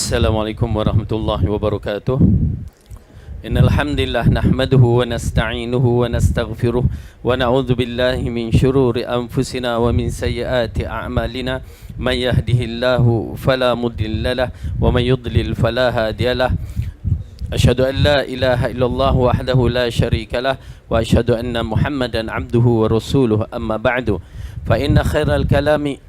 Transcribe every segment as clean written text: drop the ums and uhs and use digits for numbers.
Assalamualaikum warahmatullahi wabarakatuh. Innal hamdalillah nahmaduhu wa nasta'inuhu wa nastaghfiruh wa na'udzu billahi min shururi anfusina wa min sayyiati a'malina. May yahdihillahu fala mudilla lahu wa may yudlil fala hadiyalah. Asyhadu an la ilaha illallah wahdahu la syarika lah wa asyhadu anna Muhammadan abduhu wa rasuluh. Amma ba'du. Fa inna khairal kalami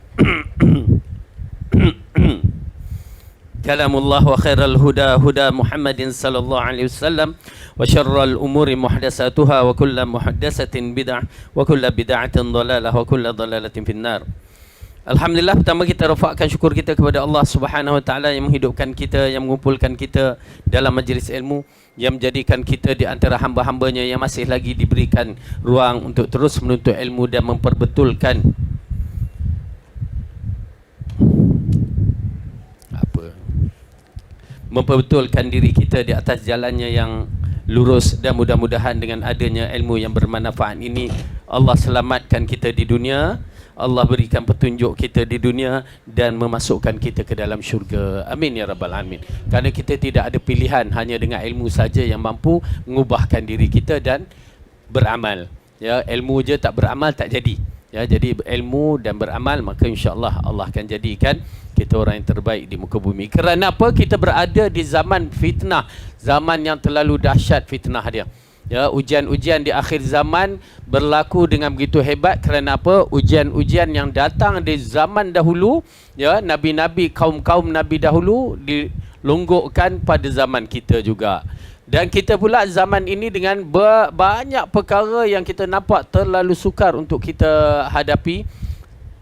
kalamullah wa khairal huda huda Muhammadin sallallahu alaihi wasallam wa syarrul umuri muhdatsatuha wa kullu muhdatsatin bid'ah wa kullu bid'atin dhalalah wa kullu dhalalatin finnar. Alhamdulillah, pertama kita rafakkan syukur kita kepada Allah Subhanahu wa taala yang menghidupkan kita, yang mengumpulkan kita dalam majlis ilmu, yang menjadikan kita di antara hamba-hambanya yang masih lagi diberikan ruang untuk terus menuntut ilmu dan memperbetulkan diri kita di atas jalannya yang lurus, dan mudah-mudahan dengan adanya ilmu yang bermanfaat ini Allah selamatkan kita di dunia, Allah berikan petunjuk kita di dunia dan memasukkan kita ke dalam syurga. Amin ya rabbal alamin. Kerana kita tidak ada pilihan, hanya dengan ilmu saja yang mampu mengubahkan diri kita dan beramal. Ya, ilmu je tak beramal tak jadi. Ya, jadi ilmu dan beramal, maka insya-Allah Allah akan jadikan kita orang yang terbaik di muka bumi. Kerana apa? Kita berada di zaman fitnah, zaman yang terlalu dahsyat fitnah dia. Ya, ujian-ujian di akhir zaman berlaku dengan begitu hebat. Kerana apa? Ujian-ujian yang datang di zaman dahulu, ya, nabi-nabi, kaum-kaum nabi dahulu dilonggokkan pada zaman kita juga. Dan kita pula zaman ini dengan banyak perkara yang kita nampak terlalu sukar untuk kita hadapi,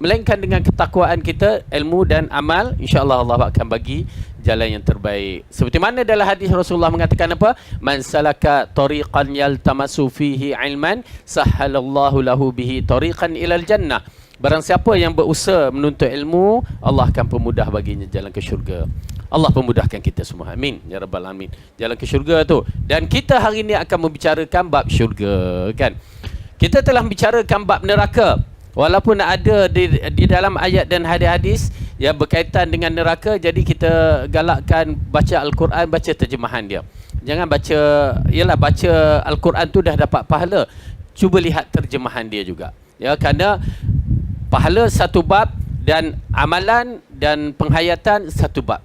melainkan dengan ketakwaan kita, ilmu dan amal, insya-Allah Allah akan bagi jalan yang terbaik. Seperti mana dalam hadis Rasulullah mengatakan apa? Man salaka tariqan yaltamasu fihi ilman sahhalallahu lahu bihi tariqan ilal jannah. Barang siapa yang berusaha menuntut ilmu, Allah akan permudah baginya jalan ke syurga. Allah pemudahkan kita semua. Amin ya rabbal alamin. Jalan ke syurga tu. Dan kita hari ini akan membicarakan bab syurga, kan. Kita telah bicarakan bab neraka. Walaupun ada di dalam ayat dan hadis-hadis yang berkaitan dengan neraka, jadi kita galakkan baca Al-Quran, baca terjemahan dia. Jangan baca, baca Al-Quran tu dah dapat pahala. Cuba lihat terjemahan dia juga. Ya, kerana pahala satu bab dan amalan dan penghayatan satu bab.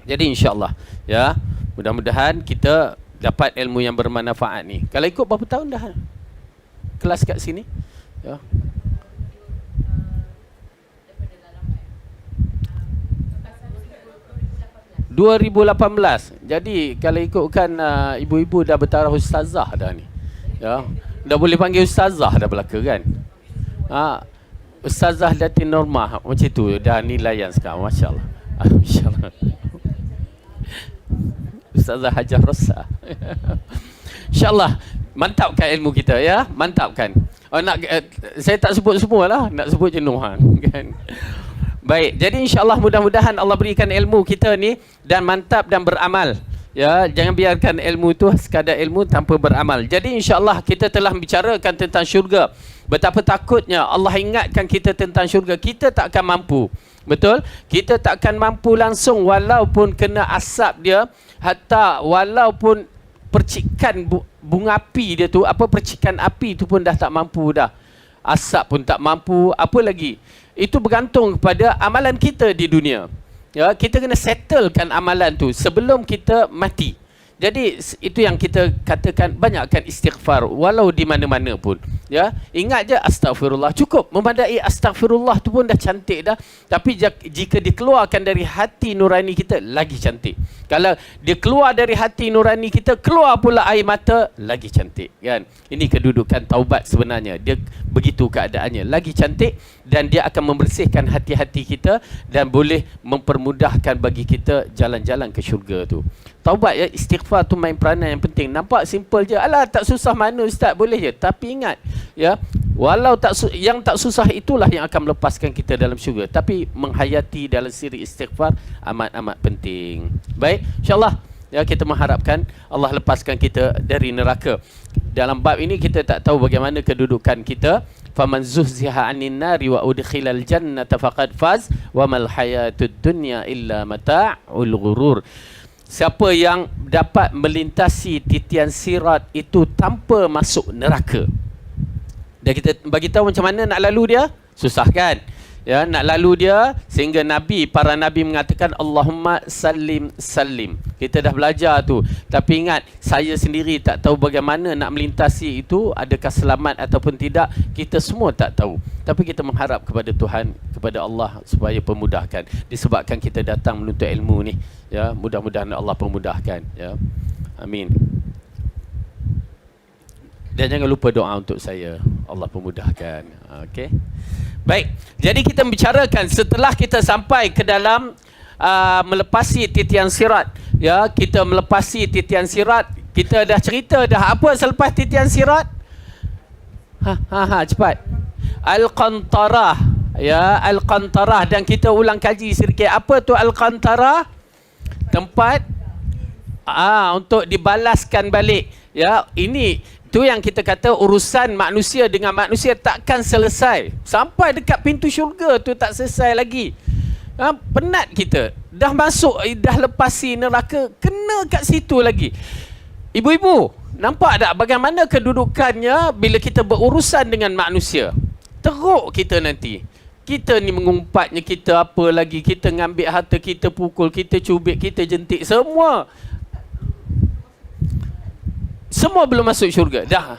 Jadi insya-Allah, ya, mudah-mudahan kita dapat ilmu yang bermanfaat ni. Kalau ikut berapa tahun dah kelas kat sini? Ya. ...2018. Jadi kalau ikutkan ibu-ibu dah bertaraf ustazah dah ni. Ya. Dah boleh panggil ustazah dah belaka, kan. Ustazah Datin Normah macam tu dah nilaian sekarang, masya-Allah. Masya-Allah. Ustazah Hajah Rosa. InsyaAllah mantapkan ilmu kita, ya. Mantapkan. Saya tak sebut semualah, nak sebut jenuh, kan. Baik, jadi insyaAllah mudah-mudahan Allah berikan ilmu kita ni dan mantap dan beramal. Ya, jangan biarkan ilmu itu sekadar ilmu tanpa beramal. Jadi insyaAllah kita telah bicarakan tentang syurga. Betapa takutnya Allah ingatkan kita tentang syurga. Kita tak akan mampu. Betul? Kita tak akan mampu langsung walaupun kena asap dia, hatta walaupun percikan bunga api dia tu, percikan api tu pun dah tak mampu dah. Asap pun tak mampu, apa lagi? Itu bergantung kepada amalan kita di dunia. Ya, kita kena settlekan amalan tu sebelum kita mati. Jadi itu yang kita katakan, banyakkan istighfar walau di mana-mana pun. Ya, ingat je astagfirullah, cukup. Memadai astagfirullah tu pun dah cantik dah. Tapi jika dikeluarkan dari hati nurani kita, lagi cantik. Kalau dia keluar dari hati nurani kita, keluar pula air mata, lagi cantik, kan. Ini kedudukan taubat sebenarnya. Dia begitu keadaannya, lagi cantik, dan dia akan membersihkan hati-hati kita dan boleh mempermudahkan bagi kita jalan-jalan ke syurga tu. Taubat, ya, istighfar tu main peranan yang penting. Nampak simple je. Alah, tak susah mana ustaz, boleh je. Tapi ingat, ya, walau yang tak susah itulah yang akan melepaskan kita dalam syurga. Tapi menghayati dalam siri istighfar amat-amat penting. Baik, insyaAllah, ya, kita mengharapkan Allah lepaskan kita dari neraka. Dalam bab ini kita tak tahu bagaimana kedudukan kita faman zuhziha 'anil nari wa udkhilal jannata faqad faz wa mal hayatud dunya illa mata'ul ghurur. Siapa yang dapat melintasi titian sirat itu tanpa masuk neraka. Dan kita bagi tahu macam mana nak lalu dia? Susah kan? Ya, nak lalu dia sehingga para nabi mengatakan Allahumma salim salim. Kita dah belajar tu. Tapi ingat, saya sendiri tak tahu bagaimana nak melintasi itu, adakah selamat ataupun tidak, kita semua tak tahu. Tapi kita mengharap kepada Tuhan, kepada Allah supaya pemudahkan. Disebabkan kita datang menuntut ilmu ni, ya, mudah-mudahan Allah pemudahkan, ya. Amin. Dan jangan lupa doa untuk saya, Allah pemudahkan. Okey. Baik, jadi kita bicarakan setelah kita sampai ke dalam melepasi titian sirat. Ya, kita melepasi titian sirat, kita dah cerita dah apa selepas titian sirat? Cepat. Al-Qantarah. Ya, Al-Qantarah, dan kita ulang kaji sedikit. Apa tu Al-Qantarah? Tempat untuk dibalaskan balik. Ya, ini tu yang kita kata urusan manusia dengan manusia takkan selesai. Sampai dekat pintu syurga tu tak selesai lagi. Penat kita. Dah masuk, dah lepasi neraka, kena kat situ lagi. Ibu-ibu, nampak tak bagaimana kedudukannya bila kita berurusan dengan manusia? Teruk kita nanti. Kita ni mengumpatnya, kita apa lagi, kita ngambil harta, kita pukul, kita cubit, kita jentik, semua belum masuk syurga. Dah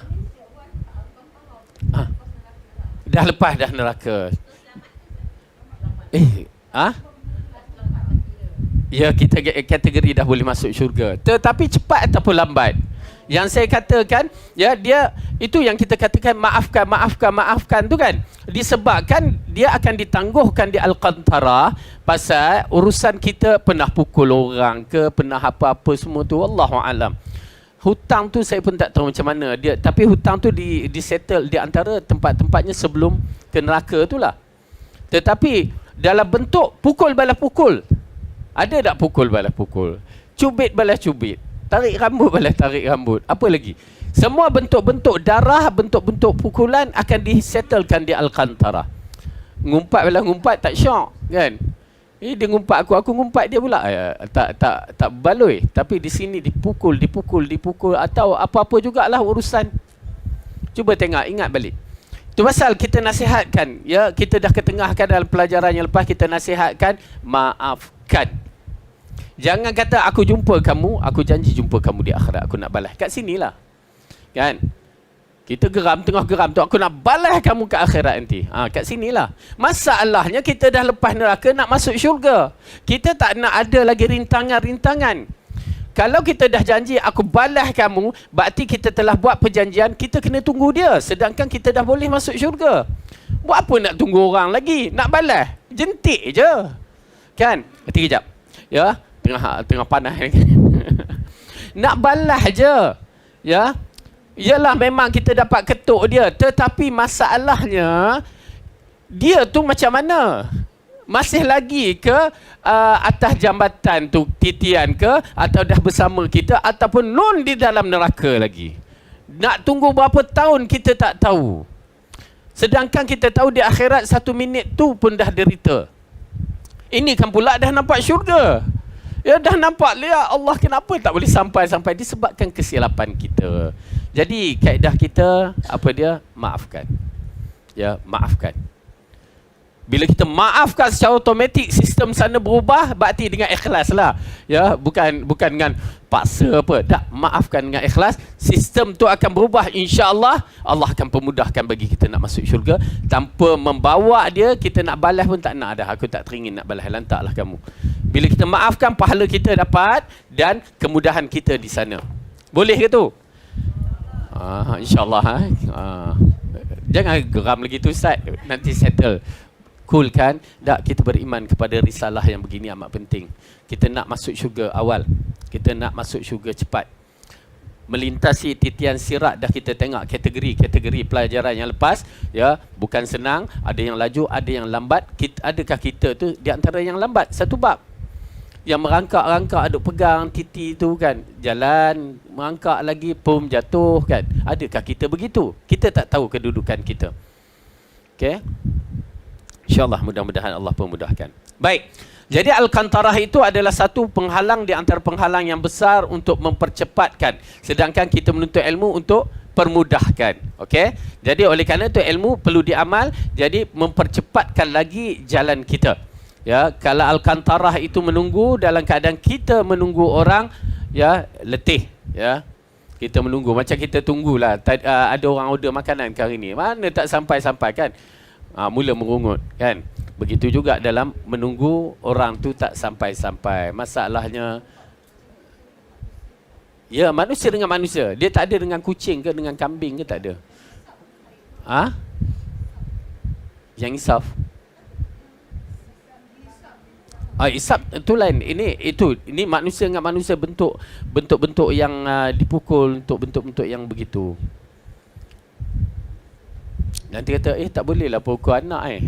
lepas dah neraka. Ya, kita kategori dah boleh masuk syurga. Tetapi cepat ataupun lambat. Yang saya katakan, ya, dia itu yang kita katakan maafkan tu kan. Disebabkan dia akan ditangguhkan di Al-Qantarah pasal urusan kita pernah pukul orang ke, pernah apa-apa semua tu, wallahu alam. Hutang tu saya pun tak tahu macam mana dia, tapi hutang tu disettle di antara tempat-tempatnya sebelum ke neraka tu lah. Tetapi dalam bentuk pukul balas pukul, ada tak pukul balas pukul, cubit balas cubit, tarik rambut balas tarik rambut, apa lagi, semua bentuk-bentuk darah, bentuk-bentuk pukulan akan disettlekan di Al-Qantarah. Ngumpat balas ngumpat tak syok kan. Dia ngumpat aku ngumpat dia pula. Tak baloi. Tapi di sini dipukul atau apa-apa jugalah urusan. Cuba tengok, ingat balik. Itu pasal kita nasihatkan, ya, kita dah ketengahkan dalam pelajaran yang lepas, kita nasihatkan maafkan. Jangan kata aku jumpa kamu, aku janji jumpa kamu di akhirat, aku nak balas. Kat sinilah. Kan? Kita tengah geram tu, aku nak balas kamu ke akhirat nanti. Kat sinilah. Masalahnya kita dah lepas neraka nak masuk syurga. Kita tak nak ada lagi rintangan-rintangan. Kalau kita dah janji aku balas kamu, berarti kita telah buat perjanjian, kita kena tunggu dia. Sedangkan kita dah boleh masuk syurga. Buat apa nak tunggu orang lagi? Nak balas? Jentik je. Kan? Nanti kejap. Ya, tengah panas. Nak balas je. Ya. Yalah, memang kita dapat ketuk dia, tetapi masalahnya dia tu macam mana? Masih lagi ke atas jambatan tu titian ke, atau dah bersama kita, ataupun non di dalam neraka lagi? Nak tunggu berapa tahun kita tak tahu. Sedangkan kita tahu di akhirat 1 minit tu pun dah derita. Ini kan pula dah nampak syurga. Ya, dah nampak, ya Allah, kenapa tak boleh sampai disebabkan kesilapan kita. Jadi kaedah kita apa dia? Maafkan. Ya, maafkan. Bila kita maafkan secara automatik, sistem sana berubah, berarti dengan ikhlas lah. Ya, bukan dengan paksa apa. Tak, maafkan dengan ikhlas, sistem tu akan berubah, insya-Allah. Allah akan pemudahkan bagi kita nak masuk syurga tanpa membawa dia kita nak balas pun tak nak dah. Aku tak teringin nak balas, lantaklah kamu. Bila kita maafkan, pahala kita dapat dan kemudahan kita di sana. Boleh ke tu? InsyaAllah. Jangan geram lagi tu Ustaz, nanti settle. Cool kan? Tak, kita beriman kepada risalah yang begini amat penting. Kita nak masuk syurga awal, kita nak masuk syurga cepat. Melintasi titian sirat dah kita tengok kategori pelajaran yang lepas. Ya, bukan senang, ada yang laju, ada yang lambat. Adakah kita tu di antara yang lambat? Satu bab yang merangkak-rangkak, aduk pegang titi tu kan, jalan merangkak lagi, pum jatuh kan. Adakah kita begitu? Kita tak tahu kedudukan kita. Okey. InsyaAllah mudah-mudahan Allah pemudahkan. Baik. Jadi Al-Qantarah itu adalah satu penghalang di antara penghalang yang besar untuk mempercepatkan. Sedangkan kita menuntut ilmu untuk permudahkan. Okey. Jadi oleh kerana itu ilmu perlu diamal, jadi mempercepatkan lagi jalan kita. Ya, kalau Al-Qantarah itu menunggu dalam keadaan kita menunggu orang, ya, letih, ya. Kita menunggu macam kita tunggulah. Ada orang order makanan kali ni. Mana tak sampai-sampai kan? Mula merungut kan. Begitu juga dalam menunggu orang tu tak sampai-sampai. Masalahnya, ya, manusia dengan manusia. Dia tak ada dengan kucing ke dengan kambing ke, tak ada. Yang insaf. Isap itu lain. Ini manusia dengan manusia, bentuk-bentuk yang dipukul, untuk bentuk-bentuk yang begitu. Nanti kata, tak bolehlah pukul anak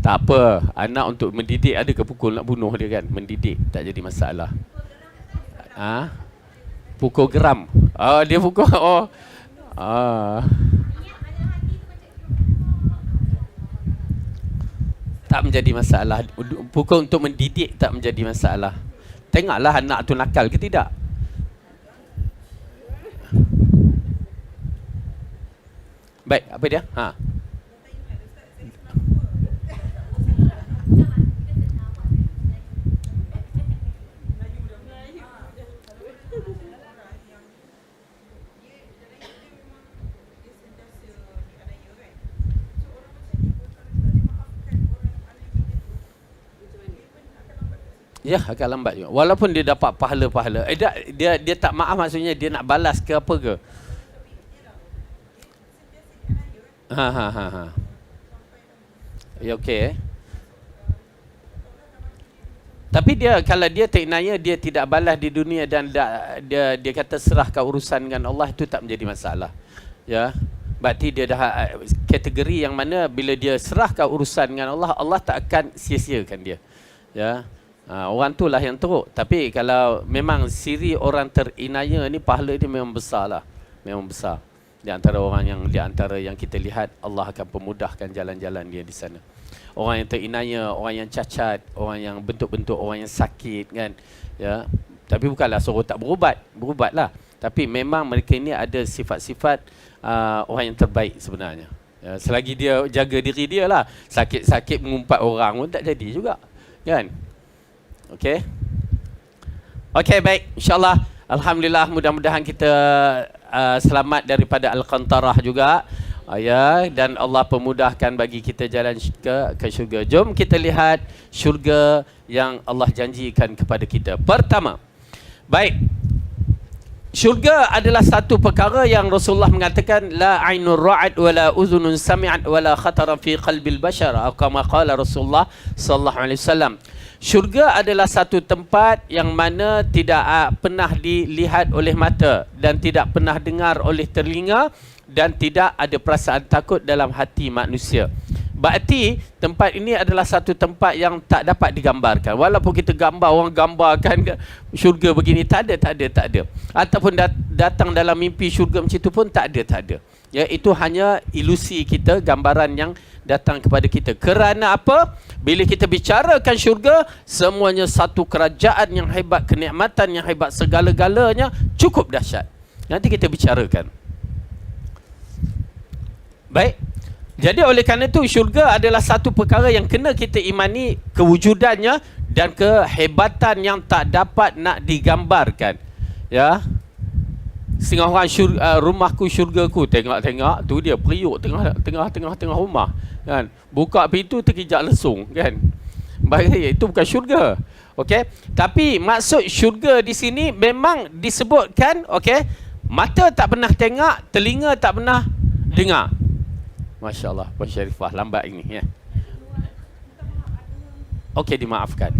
Tak apa, anak untuk mendidik, ada ke pukul nak bunuh dia kan? Mendidik tak jadi masalah. Pukul geram. Dia pukul. Tak menjadi masalah. Pukul untuk mendidik tak menjadi masalah. Tengoklah anak tu nakal ke tidak. Baik, apa dia? Ya, agak lambat juga. Walaupun dia dapat pahala-pahala. Dia tak maaf, maksudnya dia nak balas ke apa ke? Ya, okey. Tapi dia, kalau dia tak inaya, dia tidak balas di dunia dan dia kata serahkan urusan dengan Allah, itu tak menjadi masalah. Ya. Berarti dia dah kategori yang mana bila dia serahkan urusan dengan Allah, Allah tak akan sia-siakan dia. Ya. Orang tu lah yang teruk. Tapi kalau memang siri orang terinaya ni, pahala dia memang besar lah. Memang besar. Di antara yang kita lihat, Allah akan pemudahkan jalan-jalan dia di sana. Orang yang terinaya, orang yang cacat, orang yang bentuk-bentuk, orang yang sakit kan. Ya. Tapi bukanlah suruh tak berubatlah. Tapi memang mereka ini ada sifat-sifat orang yang terbaik sebenarnya. Ya, selagi dia jaga diri dia lah. Sakit-sakit mengumpat orang pun tak jadi juga. Kan? Okey. Okey, baik. InsyaAllah, alhamdulillah, mudah-mudahan kita selamat daripada Al-Qantarah juga. Ya, dan Allah pemudahkan bagi kita jalan ke syurga. Jom kita lihat syurga yang Allah janjikan kepada kita. Pertama, baik, syurga adalah satu perkara yang Rasulullah mengatakan, la ainur ra'at wa la uzunun sami'at wa la khatara fi qalbil bashar, atau kama qala Rasulullah sallallahu alaihi wasallam. Syurga adalah satu tempat yang mana tidak pernah dilihat oleh mata dan tidak pernah dengar oleh telinga dan tidak ada perasaan takut dalam hati manusia. Berarti tempat ini adalah satu tempat yang tak dapat digambarkan. Walaupun kita orang gambarkan syurga begini, tak ada. Ataupun datang dalam mimpi syurga macam itu pun tak ada. Ya, itu hanya ilusi kita, gambaran yang datang kepada kita. Kerana apa? Bila kita bicarakan syurga, semuanya satu kerajaan yang hebat, kenikmatan yang hebat, segala-galanya cukup dahsyat. Nanti kita bicarakan. Baik. Jadi oleh kerana itu, syurga adalah satu perkara yang kena kita imani kewujudannya dan kehebatan yang tak dapat nak digambarkan. Ya. Setengah orang rumahku syurgaku, tengok tu dia periuk tengah rumah kan, buka pintu terkejap lesung kan. Baik, itu bukan syurga. Okey, tapi maksud syurga di sini memang disebutkan, okey, mata tak pernah tengok, telinga tak pernah dengar. Masya-Allah, Puan Syarifah lambat ini ya. Okey, dimaafkan.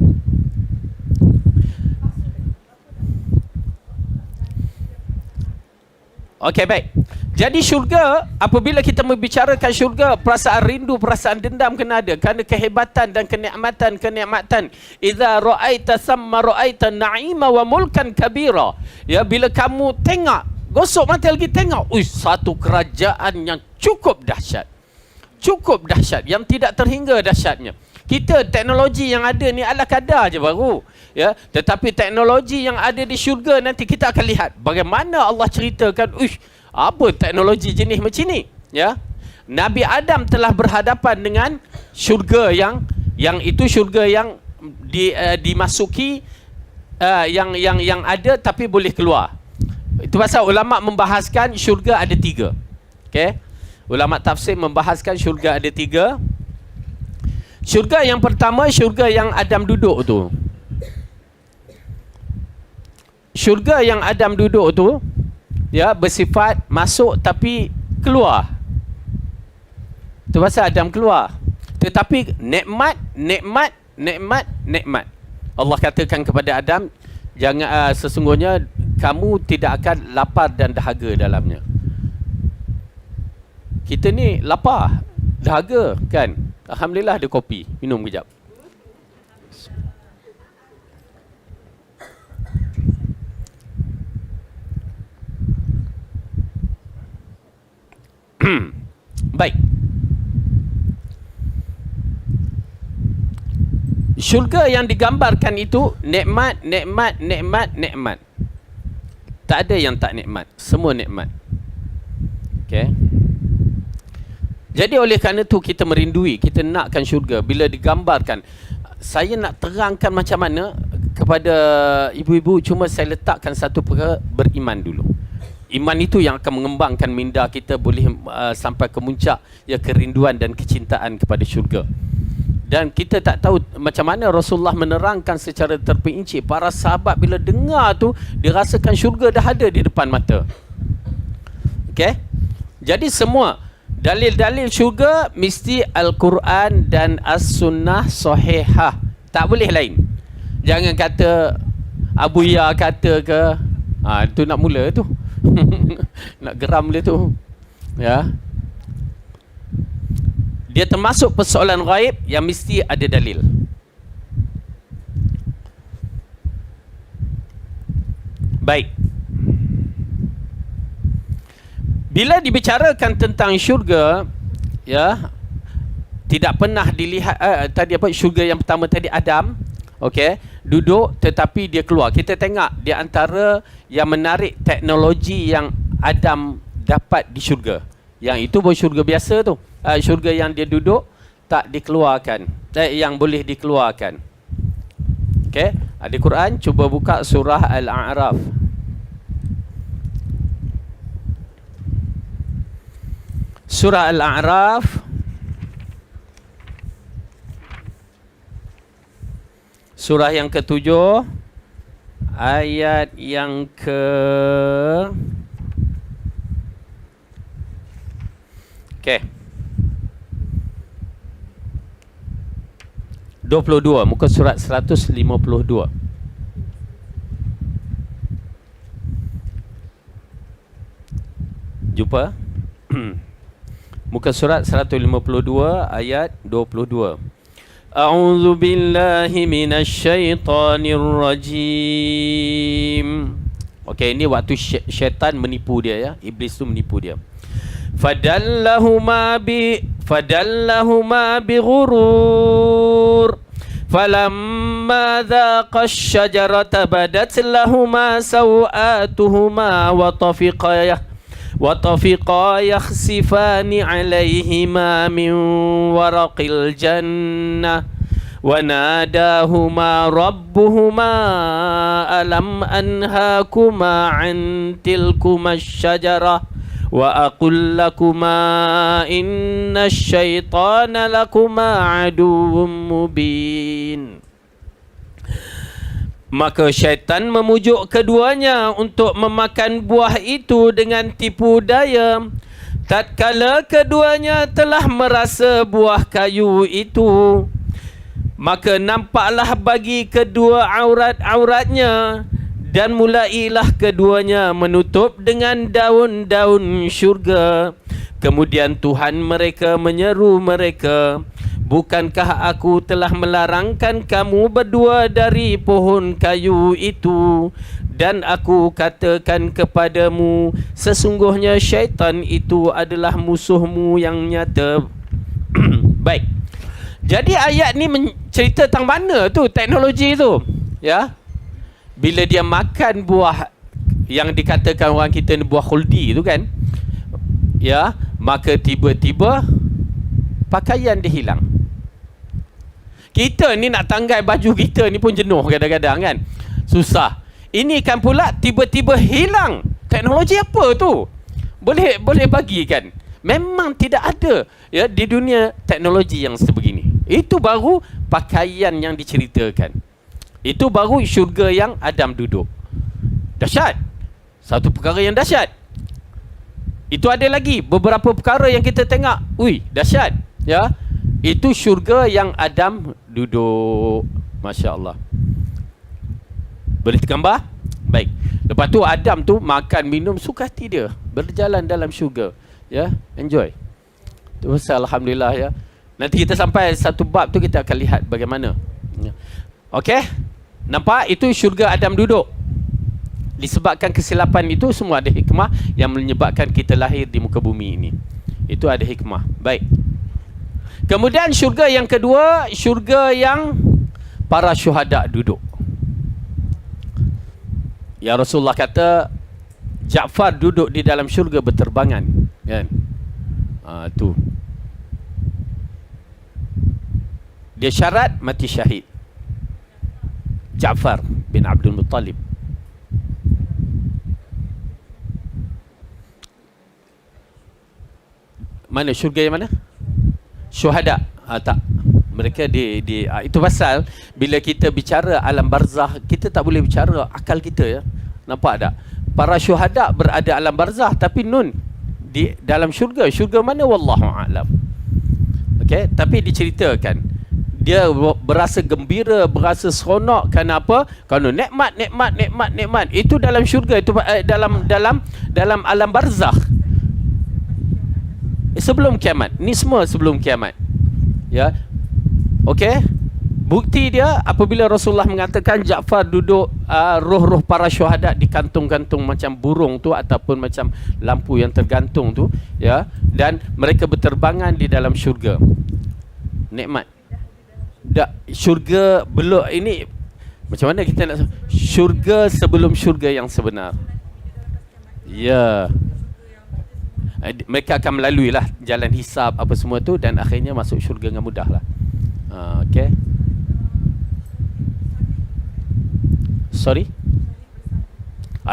Okey, baik. Jadi syurga, apabila kita membicarakan syurga, perasaan rindu, perasaan dendam kena ada. Kerana kehebatan dan kenikmatan. Idza ra'aita thamma ra'aita na'ima wa mulkan kabira. Ya, bila kamu tengok Gosok mata lagi tengok, satu kerajaan yang cukup dahsyat. Cukup dahsyat, yang tidak terhingga dahsyatnya. Kita teknologi yang ada ni ala kadar je baru, ya. Tetapi teknologi yang ada di syurga nanti kita akan lihat bagaimana Allah ceritakan, apa teknologi jenis macam ni, ya. Nabi Adam telah berhadapan dengan syurga yang itu syurga yang dimasuki, yang ada tapi boleh keluar. Itu pasal ulama membahaskan syurga ada 3. Okey. Ulama tafsir membahaskan syurga ada 3. Syurga yang pertama, syurga yang Adam duduk tu. Syurga yang Adam duduk tu, ya, bersifat masuk tapi keluar. Itu pasal Adam keluar. Tetapi nikmat. Allah katakan kepada Adam, jangan, sesungguhnya kamu tidak akan lapar dan dahaga dalamnya. Kita ni lapar, dahaga kan. Alhamdulillah ada kopi, minum kejap. Baik. Syurga yang digambarkan itu nikmat. Tak ada yang tak nikmat, semua nikmat. Okey. Jadi oleh kerana itu kita merindui, kita nakkan syurga. Bila digambarkan, saya nak terangkan macam mana kepada ibu-ibu, cuma saya letakkan satu perkara, beriman dulu. Iman itu yang akan mengembangkan minda kita boleh sampai ke muncak, ya, kerinduan dan kecintaan kepada syurga. Dan kita tak tahu macam mana Rasulullah menerangkan secara terperinci. Para sahabat bila dengar tu, dia rasakan syurga dah ada di depan mata. Okey? Jadi semua dalil-dalil syurga mesti Al-Quran dan As-Sunnah Sahihah. Tak boleh lain. Jangan kata Abu Ya kata ke, itu nak mula tu. Nak geram dia tu. Ya. Dia termasuk persoalan ghaib yang mesti ada dalil. Baik. Bila dibicarakan tentang syurga, ya, tidak pernah dilihat tadi apa, syurga yang pertama tadi Adam, okey, duduk tetapi dia keluar. Kita tengok di antara yang menarik teknologi yang Adam dapat di syurga. Yang itu bukan syurga biasa tu. Syurga yang dia duduk tak dikeluarkan, yang boleh dikeluarkan. Okey, ada Quran, cuba buka surah Al-A'raf. Surah Al-A'raf surah yang ke-7 ayat yang ke 22, muka surat 152. Jumpa? Muka surat 152 ayat 22. A'udzu billahi minasyaitonir rajim. Okey, ini waktu syaitan menipu dia, ya. Iblis tu menipu dia. Fadallahuma bi ghurur falamma dhaqa asy-syajarata badat lahumā sawātuhumā wa tafiqā yakhsifāni 'alayhimā min waraqil jannah wa nādāhumā rabbuhumā alam anhākumā 'an tilkumā asy-syajarah wa aqul lakuma inna syaitana lakuma aduwwum mubin. Maka syaitan memujuk keduanya untuk memakan buah itu dengan tipu daya. Tatkala keduanya telah merasa buah kayu itu, maka nampaklah bagi kedua aurat-auratnya, dan mulailah keduanya menutup dengan daun-daun syurga. Kemudian Tuhan mereka menyeru mereka, bukankah aku telah melarangkan kamu berdua dari pohon kayu itu? Dan aku katakan kepadamu, sesungguhnya syaitan itu adalah musuhmu yang nyata. Baik. Jadi ayat ni cerita tentang mana tu teknologi tu? Ya. Bila dia makan buah yang dikatakan orang kita ni buah khuldi tu kan, ya, maka tiba-tiba pakaian dia hilang. Kita ni nak tanggai baju kita ni pun jenuh kadang-kadang kan, susah. Ini kan pula tiba-tiba hilang. Teknologi apa tu? Boleh bagi kan? Memang tidak ada ya di dunia teknologi yang sebegini. Itu baru pakaian yang diceritakan. Itu baru syurga yang Adam duduk. Dahsyat. Satu perkara yang dahsyat. Itu ada lagi beberapa perkara yang kita tengok. Ui, dahsyat. Ya. Itu syurga yang Adam duduk. Masya Allah. Boleh tergambar? Baik. Lepas tu Adam tu makan, minum, suka hati dia. Berjalan dalam syurga. Ya, enjoy. Tu alhamdulillah ya. Nanti kita sampai satu bab tu kita akan lihat bagaimana. Okey? Nampak itu syurga Adam duduk. Disebabkan kesilapan itu semua ada hikmah yang menyebabkan kita lahir di muka bumi ini. Itu ada hikmah. Baik. Kemudian syurga yang kedua, syurga yang para syuhada duduk. Ya Rasulullah kata Ja'far duduk di dalam syurga berterbangan, kan? Tu. Dia syarat mati syahid. Ja'far bin Abdul Muttalib. Mana syurga yang mana? Syuhada. Tak. Mereka itu pasal bila kita bicara alam barzah, kita tak boleh bicara akal kita ya. Nampak tak? Para syuhada berada alam barzah tapi di dalam syurga. Syurga mana wallahu a'lam. Okey, tapi diceritakan dia berasa gembira, berasa seronok. Kenapa? Kerana nikmat. Itu dalam syurga, itu dalam alam barzah. Sebelum kiamat. Ni semua sebelum kiamat. Ya. Okey. Bukti dia apabila Rasulullah mengatakan Ja'far duduk roh-roh para syuhada di kantung-kantung macam burung tu ataupun macam lampu yang tergantung tu, ya, dan mereka berterbangan di dalam syurga. Nikmat. Syurga belum ini macam mana kita nak syurga sebelum syurga yang sebenar. Ya. Mereka akan melalui lah jalan hisab apa semua tu dan akhirnya masuk syurga dengan mudah lah. Okey. Sorry?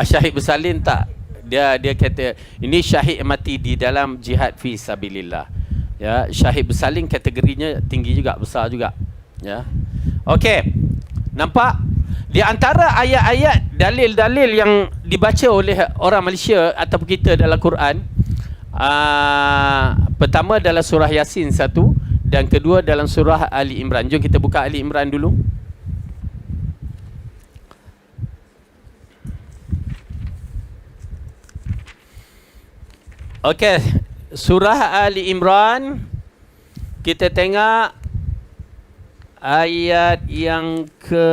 Syahid bersalin tak? Dia kata ini syahid mati di dalam jihad fi sabilillah. Ya, syahid bersalin kategorinya tinggi juga, besar juga. Ya. Okey. Nampak? Di antara ayat-ayat dalil-dalil yang dibaca oleh orang Malaysia ataupun kita dalam Quran, pertama dalam surah Yasin 1 dan kedua dalam surah Ali Imran. Jom kita buka Ali Imran dulu. Okey, surah Ali Imran kita tengok ayat yang ke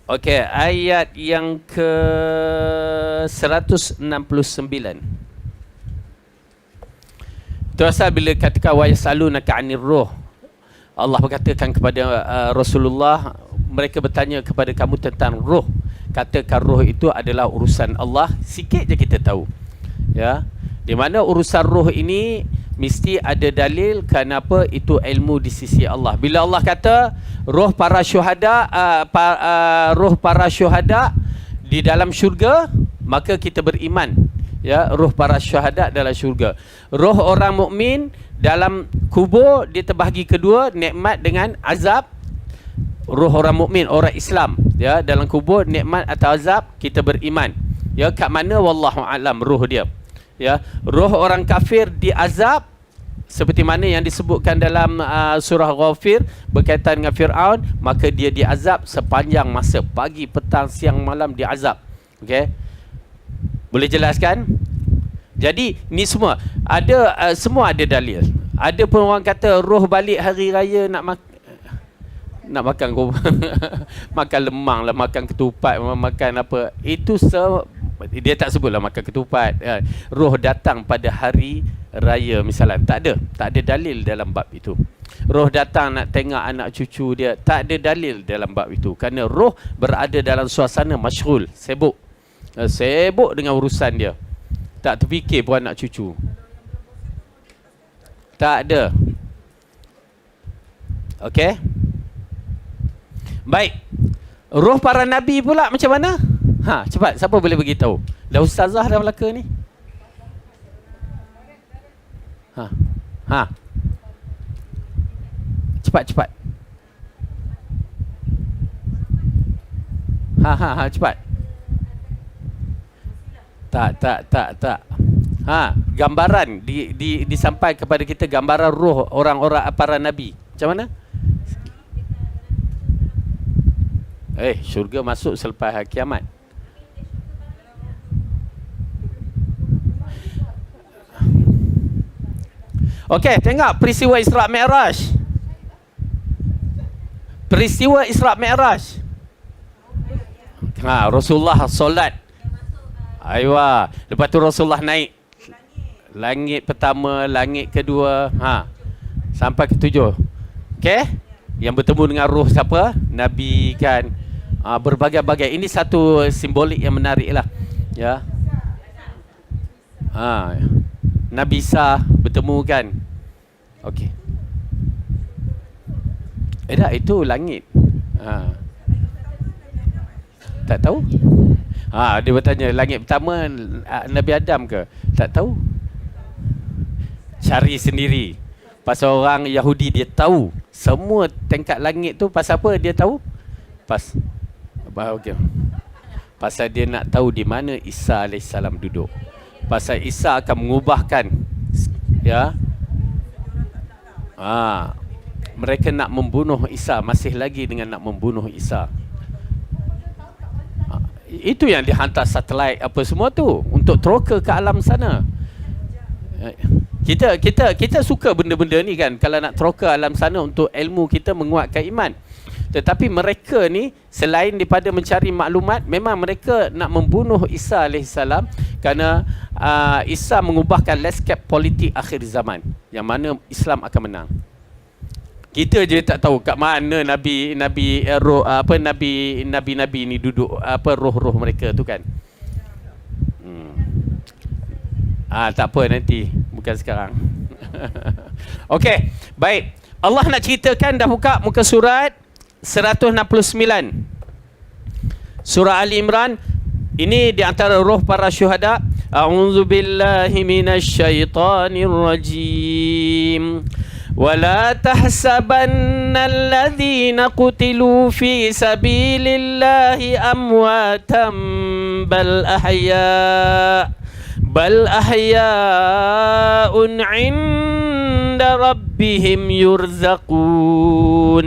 Okey, ayat yang ke 169. Itu asal bila katakan wa yasalunaka 'anir ruh. Allah berkatakan kepada Rasulullah, mereka bertanya kepada kamu tentang roh. Katakan roh itu adalah urusan Allah. Sikit je kita tahu. Ya. Di mana urusan roh ini mesti ada dalil kenapa itu ilmu di sisi Allah. Bila Allah kata roh para syuhada roh para syuhada di dalam syurga, maka kita beriman. Ya, roh para syuhada dalam syurga. Roh orang mukmin dalam kubur dia terbahagi kedua, nikmat dengan azab. Roh orang mukmin, orang Islam, ya, dalam kubur nikmat atau azab, kita beriman. Ya, kat mana wallahu alam roh dia. Ya, roh orang kafir diazab seperti mana yang disebutkan dalam surah Ghafir berkaitan dengan Fir'aun, maka dia diazab sepanjang masa, pagi, petang, siang, malam diazab. Okey. Boleh jelaskan? Jadi ni semua ada, semua ada dalil. Ada pun orang kata roh balik hari raya nak makan makan lemang lah, makan ketupat, makan apa. Itu dia tak sebutlah makan ketupat. Roh datang pada hari raya misalnya. Tak ada dalil dalam bab itu. Roh datang nak tengok anak cucu dia, tak ada dalil dalam bab itu. Kerana roh berada dalam suasana masyghul, sibuk dengan urusan dia. Tak terfikir pun anak cucu. Tak ada. Okey. Baik. Roh para nabi pula macam mana? Cepat, siapa boleh beritahu? Dah ustazah dah belaka ni. Cepat. Cepat. Tak. Gambaran disampaikan kepada kita gambaran roh orang-orang para nabi. Macam mana? Syurga masuk selepas hari kiamat. Okey, tengok peristiwa Isra' Mi'raj. Peristiwa Isra' Mi'raj. Rasulullah solat. Aywa. Lepas tu Rasulullah naik langit pertama, langit kedua, sampai ke 7. Okey? Yang bertemu dengan roh siapa? Nabi kan. Berbagai-bagai. Ini satu simbolik yang menarik lah. Ya. Nabi Isa bertemu kan. Okey. Dah itu langit. Tak tahu. Dia bertanya langit pertama Nabi Adam ke? Tak tahu. Cari sendiri. Pasal orang Yahudi dia tahu semua tingkat langit tu. Pasal apa dia tahu? Okay. Pasal dia nak tahu di mana Isa AS duduk. Pasal Isa akan mengubahkan, ya. Mereka nak membunuh Isa, masih lagi dengan nak membunuh Isa. Itu yang dihantar satelit apa semua tu untuk teroka ke alam sana. Kita suka benda-benda ni kan, kalau nak teroka alam sana untuk ilmu kita menguatkan iman. Tetapi mereka ni selain daripada mencari maklumat, memang mereka nak membunuh Isa AS kerana Isa mengubahkan landscape politik akhir zaman yang mana Islam akan menang. Kita je tak tahu kat mana nabi ni duduk, roh-roh mereka tu kan. Tak apa, nanti, bukan sekarang. Okey, baik. Allah nak ceritakan, dah buka muka surat 169. Surah Ali Imran. Ini di antara roh para syuhada. A'udzubillahi minasyaitanir rajim. ولا تحسبن الذين قتلوا في سبيل الله أمواتا بل أحياء عند ربهم يرزقون.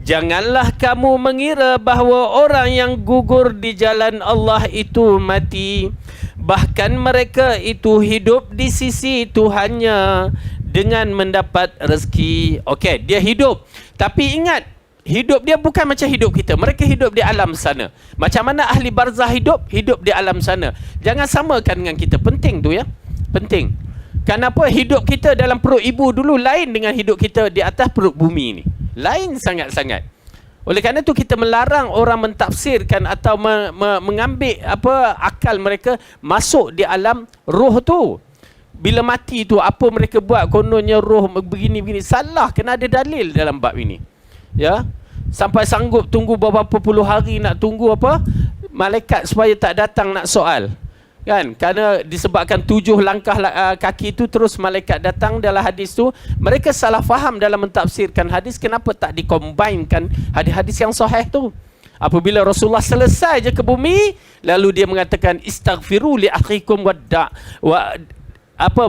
Janganlah kamu mengira bahawa orang yang gugur di jalan Allah itu mati. Bahkan mereka itu hidup di sisi Tuhannya dengan mendapat rezeki. Okey, dia hidup. Tapi ingat, hidup dia bukan macam hidup kita. Mereka hidup di alam sana. Macam mana ahli barzah hidup di alam sana. Jangan samakan dengan kita. Penting tu ya. Penting. Kenapa hidup kita dalam perut ibu dulu lain dengan hidup kita di atas perut bumi ni. Lain sangat-sangat. Oleh kerana tu kita melarang orang mentafsirkan atau mengambil akal mereka masuk di alam roh tu. Bila mati tu apa mereka buat, kononnya roh begini-begini. Salah, kena ada dalil dalam bab ini. Ya. Sampai sanggup tunggu beberapa puluh hari nak tunggu malaikat supaya tak datang nak soal. Kan? Kerana disebabkan 7 langkah kaki tu terus malaikat datang dalam hadis tu. Mereka salah faham dalam mentafsirkan hadis. Kenapa tak dikombainkan hadis-hadis yang sahih tu? Apabila Rasulullah selesai je ke bumi, lalu dia mengatakan istaghfiru li akhikum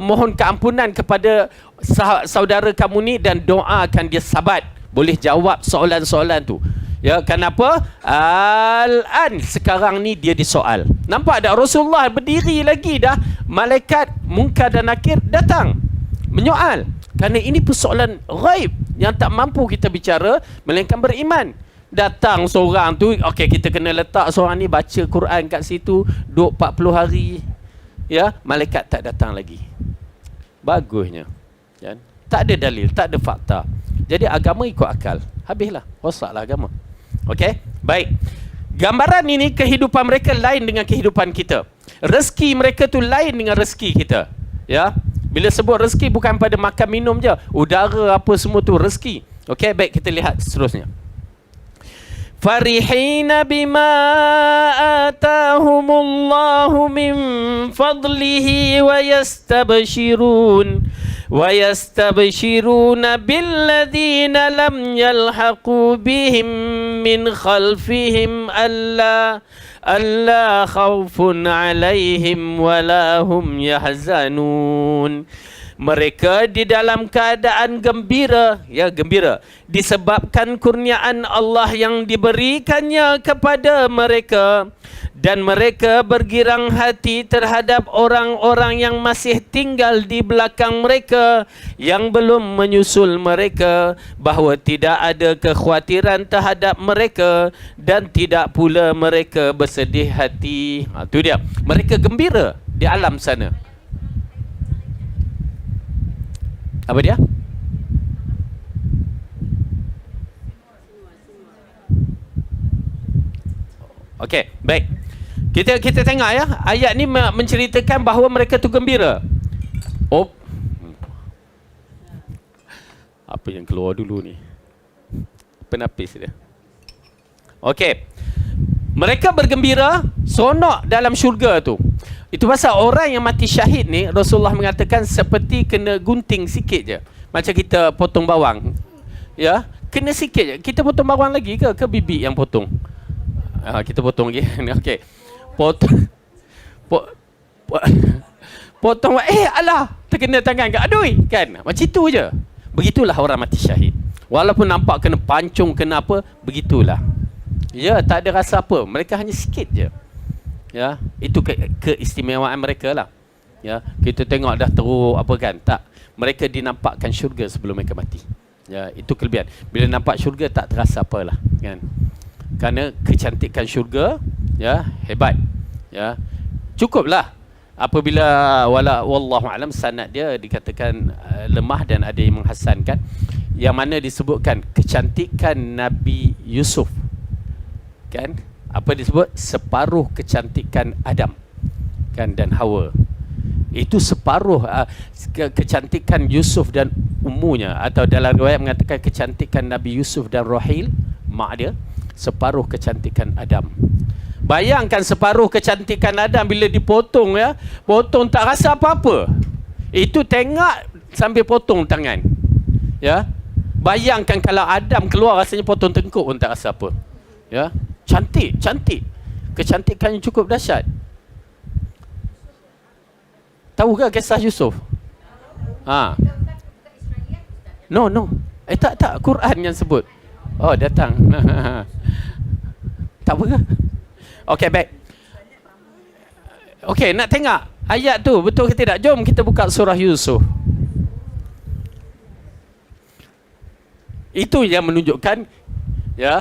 mohon keampunan kepada saudara kamu ni dan doakan dia sabat. Boleh jawab soalan-soalan tu. Ya, kenapa? Al-an, sekarang ni dia disoal. Nampak tak Rasulullah berdiri lagi dah, malaikat Munkar dan Nakir datang menyoal. Kerana ini persoalan ghaib yang tak mampu kita bicara melainkan beriman. Datang seorang tu, okey, kita kena letak seorang ni baca Quran kat situ, duduk 40 hari. Ya, malaikat tak datang lagi. Bagusnya. Kan? Tak ada dalil, tak ada fakta. Jadi agama ikut akal. Habislah, rosaklah agama. Okey, baik. Gambaran ini kehidupan mereka lain dengan kehidupan kita. Rezeki mereka tu lain dengan rezeki kita. Ya. Bila sebut rezeki bukan pada makan minum je, udara apa semua tu rezeki. Okey, baik, kita lihat seterusnya. Farihina bima atahumullahu min fadlihi wa yastabshiruna billadhina lam yalhaqu bihim min khalfihim alla khawfun alaihim wala hum yahzanun. Mereka di dalam keadaan gembira, ya, gembira disebabkan kurniaan Allah yang diberikannya kepada mereka, dan mereka bergirang hati terhadap orang-orang yang masih tinggal di belakang mereka yang belum menyusul mereka, bahawa tidak ada kekhawatiran terhadap mereka dan tidak pula mereka bersedih hati. Itu dia, mereka gembira di alam sana. Apa dia? Okey, baik. Kita tengok ya. Ayat ni menceritakan bahawa mereka tu gembira. Oh. Apa yang keluar dulu ni? Penapis dia. Okey. Mereka bergembira, seronok dalam syurga tu. Itu pasal orang yang mati syahid ni, Rasulullah mengatakan seperti kena gunting sikit je. Macam kita potong bawang. Ya, kena sikit je. Kita potong bawang lagi ke bibik yang potong? Kita potong lagi. Okey. Potong, alah, terkena tangan ke, adui kan. Macam itu je. Begitulah orang mati syahid. Walaupun nampak kena pancung, kena apa, begitulah. Ya, tak ada rasa apa. Mereka hanya sikit je. Ya, itu keistimewaan mereka lah. Ya, kita tengok dah teruk apa kan. Tak, mereka dinampakkan syurga sebelum mereka mati. Ya, itu kelebihan. Bila nampak syurga tak terasa apalah kan. Kerana kecantikan syurga, ya, hebat. Ya, cukuplah. Apabila wallahu alam sanad dia dikatakan lemah dan ada yang menghasankan, yang mana disebutkan kecantikan Nabi Yusuf. Kan? Apa disebut? Separuh kecantikan Adam kan, dan Hawa. Itu separuh kecantikan Yusuf dan ummunya, atau dalam riwayat mengatakan kecantikan Nabi Yusuf dan Rahil, mak dia, separuh kecantikan Adam. Bayangkan separuh kecantikan Adam bila dipotong, ya, potong tak rasa apa-apa. Itu tengok sambil potong tangan. Ya. Bayangkan kalau Adam keluar rasanya potong tengkuk pun tak rasa apa. Ya. Cantik. Kecantikannya cukup dahsyat. Tahu ke kisah Yusuf? No. Tak. Quran yang sebut. Oh, datang. Tak apa ke? Okey, baik. Okey, nak tengok ayat tu betul ke tidak? Jom kita buka surah Yusuf. Itu yang menunjukkan, ya,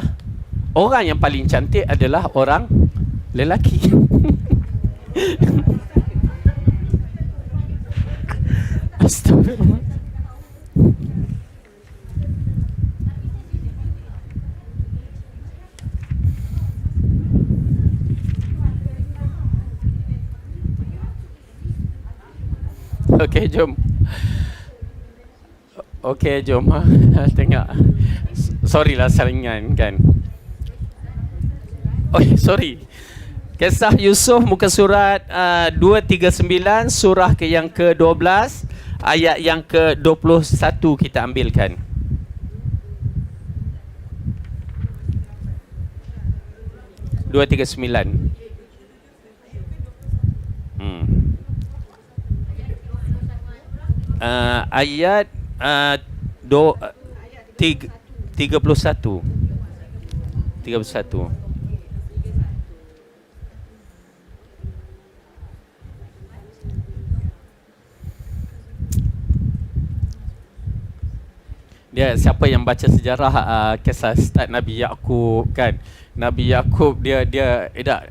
orang yang paling cantik adalah orang lelaki. Astagfirullah. Okey, jom. Tengok. Sorry lah saringan kan. Oh, sorry. Kisah Yusuf muka surat 239, surah yang ke-12, ayat yang ke-21 kita ambilkan. Ayat 31. 31. Dia siapa yang baca sejarah kisah start Nabi Yaqub kan. Nabi Yaqub dia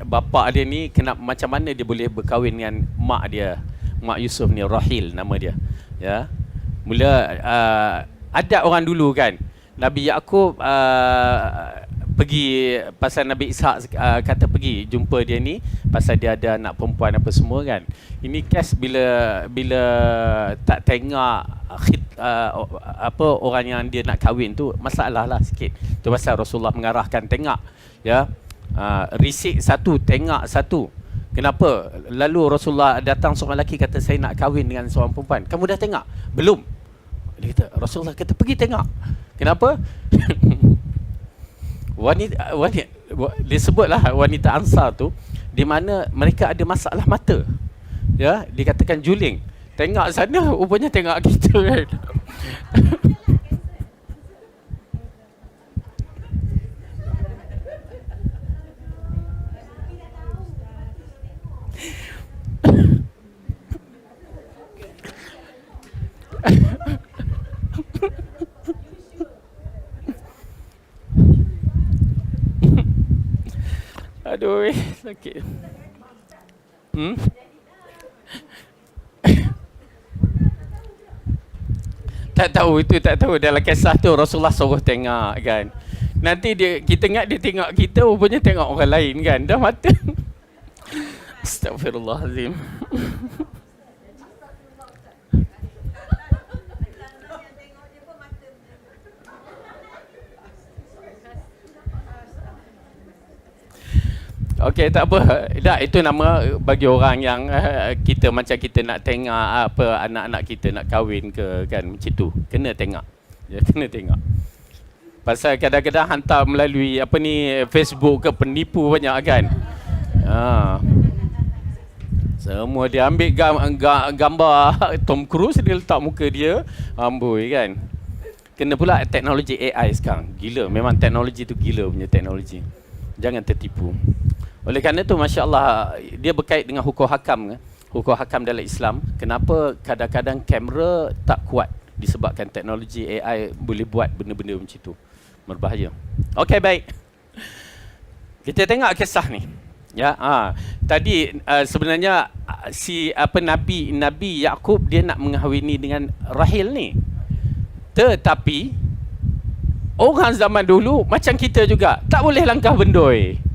bapa dia ni macam mana dia boleh berkahwin dengan mak dia. Mak Yusuf ni Rahil nama dia. Ya. Mula adat orang dulu kan. Nabi Yaqub pergi pasal Nabi Ishak kata pergi jumpa dia ni pasal dia ada anak perempuan apa semua kan. Ini kes bila tak tengok orang yang dia nak kahwin tu masalah lah sikit. Tu pasal Rasulullah mengarahkan tengok ya. Risik satu, tengok satu. Kenapa? Lalu Rasulullah datang seorang lelaki kata saya nak kahwin dengan seorang perempuan. Kamu dah tengok? Belum. Dia kata Rasulullah kata pergi tengok. Kenapa? wanita dia sebutlah wanita Ansar tu di mana mereka ada masalah mata. Ya, dikatakan juling. Tengok sana rupanya tengok kita kan. Aduh, sakit. Tak tahu dalam kisah tu Rasulullah suruh tengok kan. Nanti kita ingat dia tengok kita, rupanya tengok orang lain kan. Dah mata. Astagfirullahalazim. Okey, tak apa. Dah, itu nama bagi orang yang kita macam kita nak tengok apa anak-anak kita nak kahwin ke kan macam tu. Kena tengok. Ya, kena tengok. Pasal kadang-kadang hantar melalui apa ni Facebook ke penipu banyak kan. Semua dia ambil gambar Tom Cruise, dia letak muka dia, amboi kan. Kena pula teknologi AI sekarang. Gila, memang teknologi tu gila punya teknologi. Jangan tertipu. Oleh kerana tu masya-Allah dia berkait dengan hukum hakam. Hukum hakam dalam Islam. Kenapa kadang-kadang kamera tak kuat disebabkan teknologi AI boleh buat benda-benda macam tu. Berbahaya. Okey, baik. Kita tengok kisah ni. Ya, tadi sebenarnya Nabi Yaqub dia nak mengahwini dengan Rahil ni. Tetapi orang zaman dulu macam kita juga, tak boleh langkah bendoi.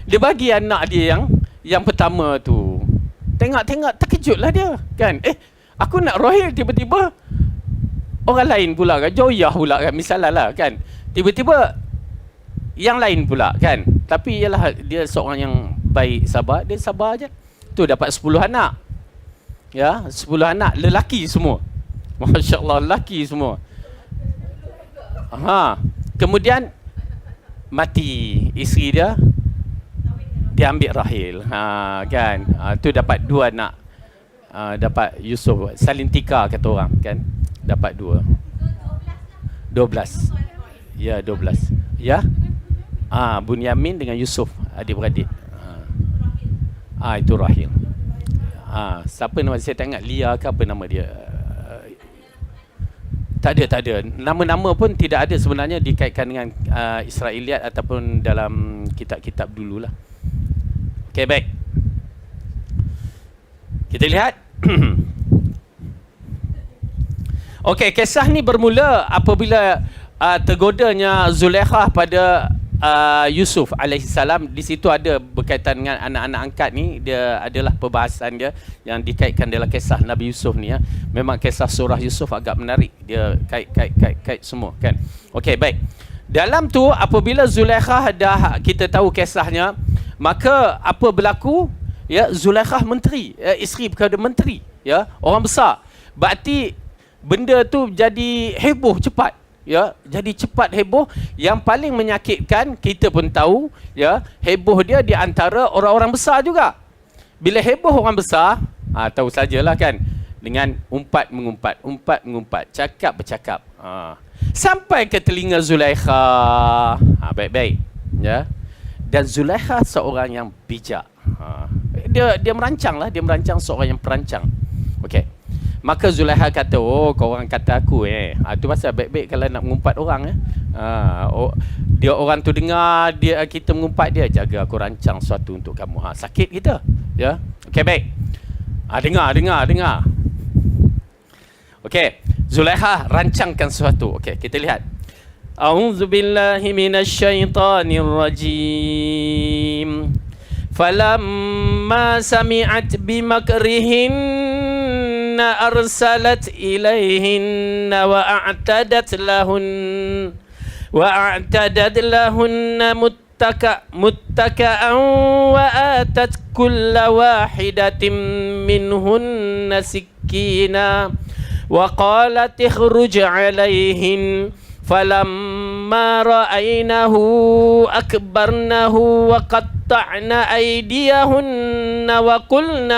Dia bagi anak dia yang pertama tu. Tengok terkejutlah dia kan. Aku nak Rahil, tiba-tiba orang lain pula kan, Joyah pula kan, misalnya lah kan. Tiba-tiba yang lain pula kan. Tapi ialah dia seorang yang baik, sabar, dia sabar aja. Tu dapat 10 anak. Ya, 10 anak lelaki semua. Masya-Allah, lelaki semua. Kemudian mati isteri dia ambil Rahil kan. Tu dapat 2 anak. Dapat Yusuf, saling tika kata orang kan. Dapat 12. Ya, 12. Ya. Bunyamin dengan Yusuf, adik-beradik. Itu Rahil. Siapa nama saya tak ingat, Lia ke apa nama dia. Tak ada. Nama-nama pun tidak ada sebenarnya dikaitkan dengan Israeliat ataupun dalam kitab-kitab dululah. Okey, baik. Kita lihat. Okey, kisah ni bermula apabila tergodanya Zulaikha pada Yusuf alaihissalam. Di situ ada berkaitan dengan anak-anak angkat ni. Dia adalah perbahasan dia yang dikaitkan dalam kisah Nabi Yusuf ni ya. Memang kisah surah Yusuf agak menarik. Dia kait semua kan. Okey, baik. Dalam tu apabila Zulaikha dah kita tahu kisahnya, maka apa berlaku? Ya, Zulaikha menteri, isteri kepada menteri, ya, orang besar. Berarti benda tu jadi heboh cepat. Ya, jadi cepat heboh. Yang paling menyakitkan kita pun tahu, ya, heboh dia di antara orang-orang besar juga. Bila heboh orang besar, tahu sajalah kan, dengan umpat mengumpat, cakap bercakap. sampai ke telinga Zulaikha. Baik-baik, ya. Dan Zulaikha seorang yang bijak. Dia merancang seorang yang perancang. Okey. Maka Zulaikha kata, oh, kau orang kata aku tu pasal baik-baik kalau nak mengumpat orang dia orang tu dengar kita mengumpat dia, jaga aku rancang sesuatu untuk kamu. Sakit kita, ya. Okey, baik. Dengar. Okey, Zulaikha rancangkan sesuatu. Okey, kita lihat. A'udzubillahi minasyaitonir rajim. Falamma sami'at bimakrihinna arsalat ilaihinna wa'atadat lahunna muttaka'an wa atat kulla wahidatin minhunna sikkina wa qalat ikhruj alaihin. فَلَمَّا رَأَيْنَهُ أَكْبَرْنَهُ وَقَطَّعْنَ أَيْدِيَهُنَّ وَقُلْنَ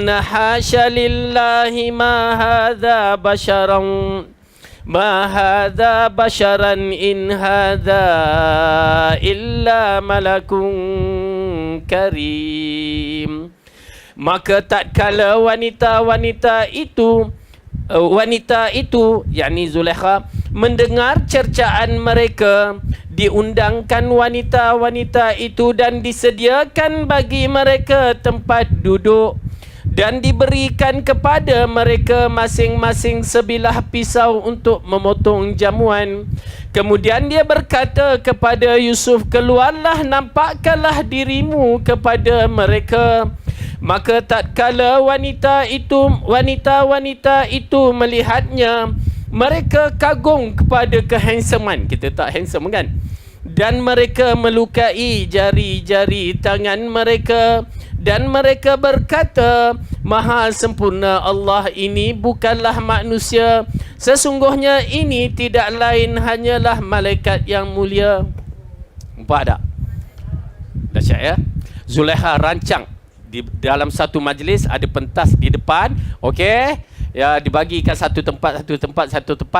حَاشَ لِلَّهِ مَا هَذَا بَشَرًا إِنْ هَذَا إِلَّا مَلَكٌ كَرِيمٌ. Maka tatkala wanita itu yakni Zulaikha mendengar cercaan mereka, diundangkan wanita-wanita itu dan disediakan bagi mereka tempat duduk dan diberikan kepada mereka masing-masing sebilah pisau untuk memotong jamuan. Kemudian dia berkata kepada Yusuf, keluarlah, nampakkanlah dirimu kepada mereka. Maka tatkala wanita-wanita itu melihatnya, mereka kagum kepada kehandsoman. Kita tak handsome kan? Dan mereka melukai jari-jari tangan mereka dan mereka berkata, Maha sempurna Allah ini bukanlah manusia, sesungguhnya ini tidak lain hanyalah malaikat yang mulia. Nampak tak? Dahsyat, ya? Zulaikha rancang. Di dalam satu majlis ada pentas di depan, okey, ya, dibagikan satu tempat.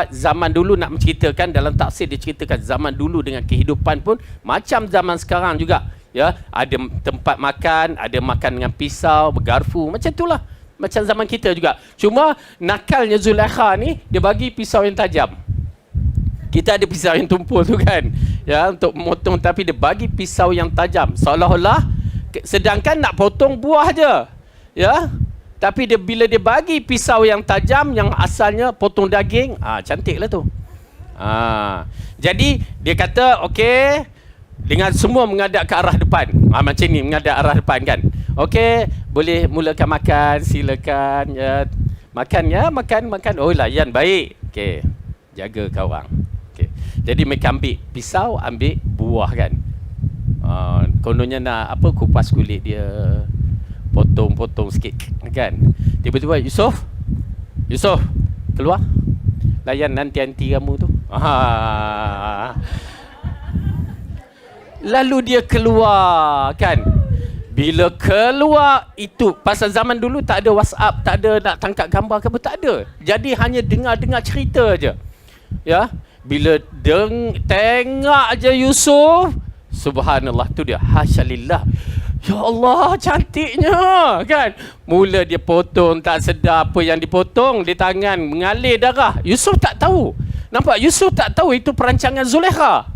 Zaman dulu nak menceritakan, dalam tafsir dia ceritakan zaman dulu dengan kehidupan pun macam zaman sekarang juga, ya. Ada tempat makan, ada makan dengan pisau, bergarfu, macam itulah, macam zaman kita juga. Cuma nakalnya Zulaikha ni, dia bagi pisau yang tajam. Kita ada pisau yang tumpul tu kan, ya, untuk memotong, tapi dia bagi pisau yang tajam, seolah-olah sedangkan nak potong buah je, ya, tapi bila dia bagi pisau yang tajam yang asalnya potong daging, cantiklah tu. Jadi dia kata, okey, dengan semua menghadap ke arah depan, macam ni, menghadap arah depan kan. Okey, boleh mulakan makan, silakan, ya. Makan. Oh, layan baik. Okey, jaga kau orang. Okey, jadi mereka ambil pisau, ambil buah kan. Kononnya nak kupas kulit dia, potong sikit kan. Tiba-tiba Yusuf keluar, layan nanti kamu tu. Lalu dia keluar kan. Bila keluar itu, pasal zaman dulu tak ada WhatsApp, tak ada nak tangkap gambar ke apa, tak ada. Jadi hanya dengar cerita je, ya. Bila tengok aja Yusuf, subhanallah, tu dia, hasyalillah, ya Allah, cantiknya kan. Mula dia potong, tak sedar apa yang dipotong, di tangan mengalir darah. Yusuf tak tahu. Nampak? Yusuf tak tahu itu perancangan Zulaikha.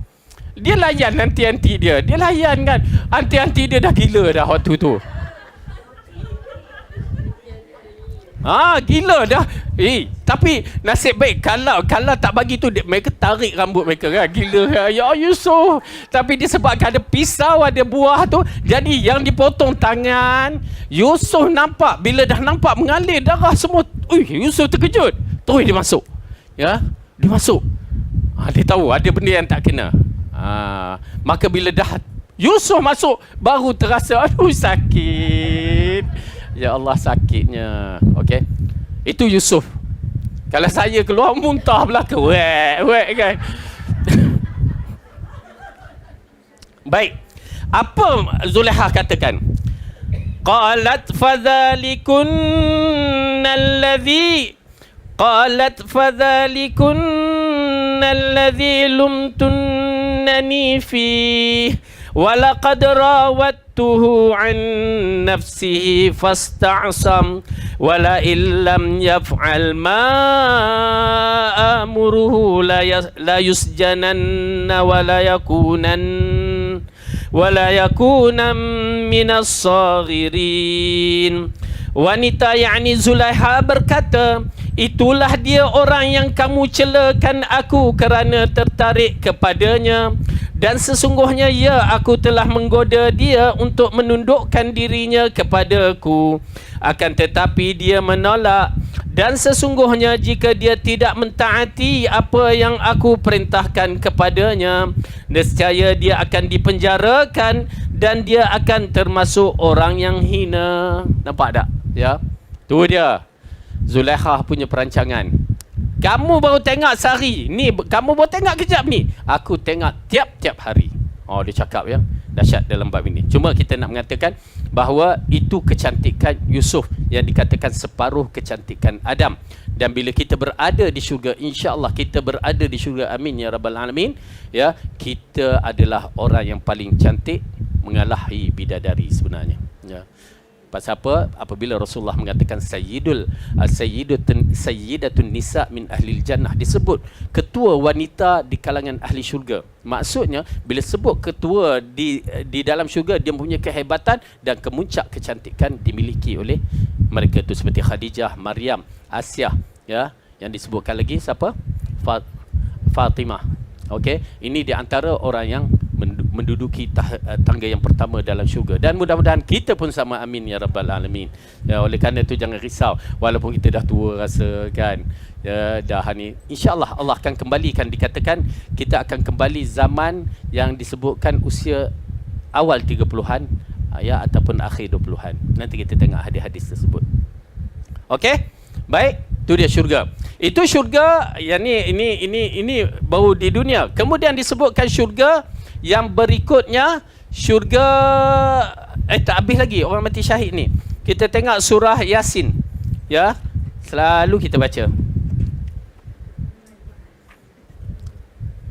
Dia layan anti-anti dia. Dia layan kan. Anti-anti dia dah gila dah waktu tu. Gila dah. Tapi nasib baik kalau tak bagi tu, mereka tarik rambut mereka kan. Gila ya Yusuf. Tapi disebabkan ada pisau, ada buah tu, jadi yang dipotong tangan. Yusuf nampak, bila dah nampak mengalir darah semua, Yusuf terkejut. Terus dia masuk. Ya, dia masuk. Dia tahu ada benda yang tak kena. Maka bila dah Yusuf masuk, baru terasa, aduh sakit. Ya Allah, sakitnya. Okey. Itu Yusuf. Kalau saya keluar, muntah belaka. Wek kan. Baik. Apa Zulaikha katakan? Qalat fadhalikunna alladhi qalat fadhalikunna alladhi lumtunnani fih walaqad rawattuhu an nafsihi fasta'sam wala illam yaf'al ma amuruhu la yusjananna wala yakunan minas saghirin. Wanita yakni Zulaiha berkata, itulah dia orang yang kamu celakan aku kerana tertarik kepadanya, dan sesungguhnya ya, aku telah menggoda dia untuk menundukkan dirinya kepadaku, akan tetapi dia menolak, dan sesungguhnya jika dia tidak mentaati apa yang aku perintahkan kepadanya, nescaya dia akan dipenjarakan dan dia akan termasuk orang yang hina. Nampak tak? Ya, tu dia Zulaiha punya perancangan. Kamu baru tengok sehari ni, kamu baru tengok kejap ni, aku tengok tiap-tiap hari. Oh, dia cakap ya, dahsyat dalam bab ini. Cuma kita nak mengatakan bahawa itu kecantikan Yusuf yang dikatakan separuh kecantikan Adam. Dan bila kita berada di syurga, insya-Allah kita berada di syurga, amin ya rabbal alamin, ya, kita adalah orang yang paling cantik mengalahi bidadari sebenarnya, ya. Pasal apa? Apabila Rasulullah mengatakan sayyidatun nisa min ahlil jannah, disebut ketua wanita di kalangan ahli syurga. Maksudnya bila sebut ketua di dalam syurga, dia mempunyai kehebatan dan kemuncak kecantikan dimiliki oleh mereka itu, seperti Khadijah, Maryam, Asyah, ya, yang disebutkan lagi siapa? Fatimah. Okey, ini di antara orang yang menduduki tangga yang pertama dalam syurga, dan mudah-mudahan kita pun sama, amin ya rabbal alamin. Ya, oleh kerana itu jangan risau walaupun kita dah tua rasa kan, ya, dah ni, insya-Allah Allah akan kembalikan, dikatakan kita akan kembali zaman yang disebutkan usia awal 30-an, ya, ataupun akhir 20-an. Nanti kita tengok hadis-hadis tersebut. Okey, baik, itu dia syurga. Itu syurga yang ini baru di dunia. Kemudian disebutkan syurga yang berikutnya, syurga tak habis lagi orang mati syahid ni. Kita tengok surah Yasin, ya, selalu kita baca.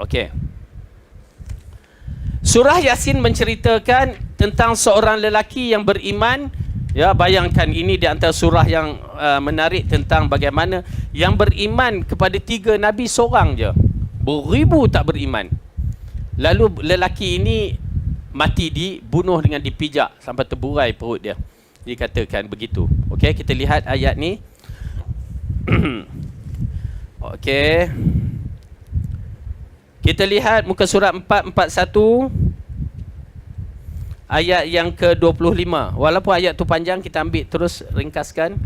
Okey, surah Yasin menceritakan tentang seorang lelaki yang beriman. Ya, bayangkan ini di antara surah yang menarik tentang bagaimana yang beriman kepada 3 nabi seorang je, beribu tak beriman. Lalu lelaki ini mati, dibunuh dengan dipijak sampai terburai perut dia, dikatakan begitu. Okey, kita lihat ayat ni. Okey, kita lihat muka surat 441 ayat yang ke-25. Walaupun ayat tu panjang, kita ambil terus ringkaskan.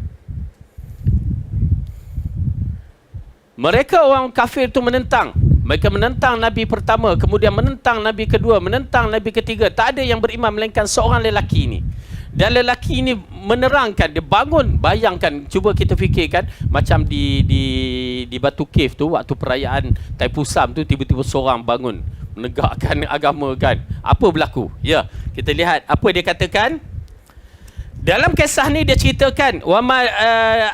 Mereka orang kafir tu menentang. Mereka menentang Nabi pertama, kemudian menentang Nabi kedua, menentang Nabi ketiga. Tak ada yang beriman melainkan seorang lelaki ini. Dan lelaki ini menerangkan, dia bangun. Bayangkan, cuba kita fikirkan, macam di Batu Cave tu, waktu perayaan Taipusam tu, tiba-tiba seorang bangun menegakkan agama kan. Apa berlaku? Ya, kita lihat apa dia katakan. Dalam kisah ni dia ceritakan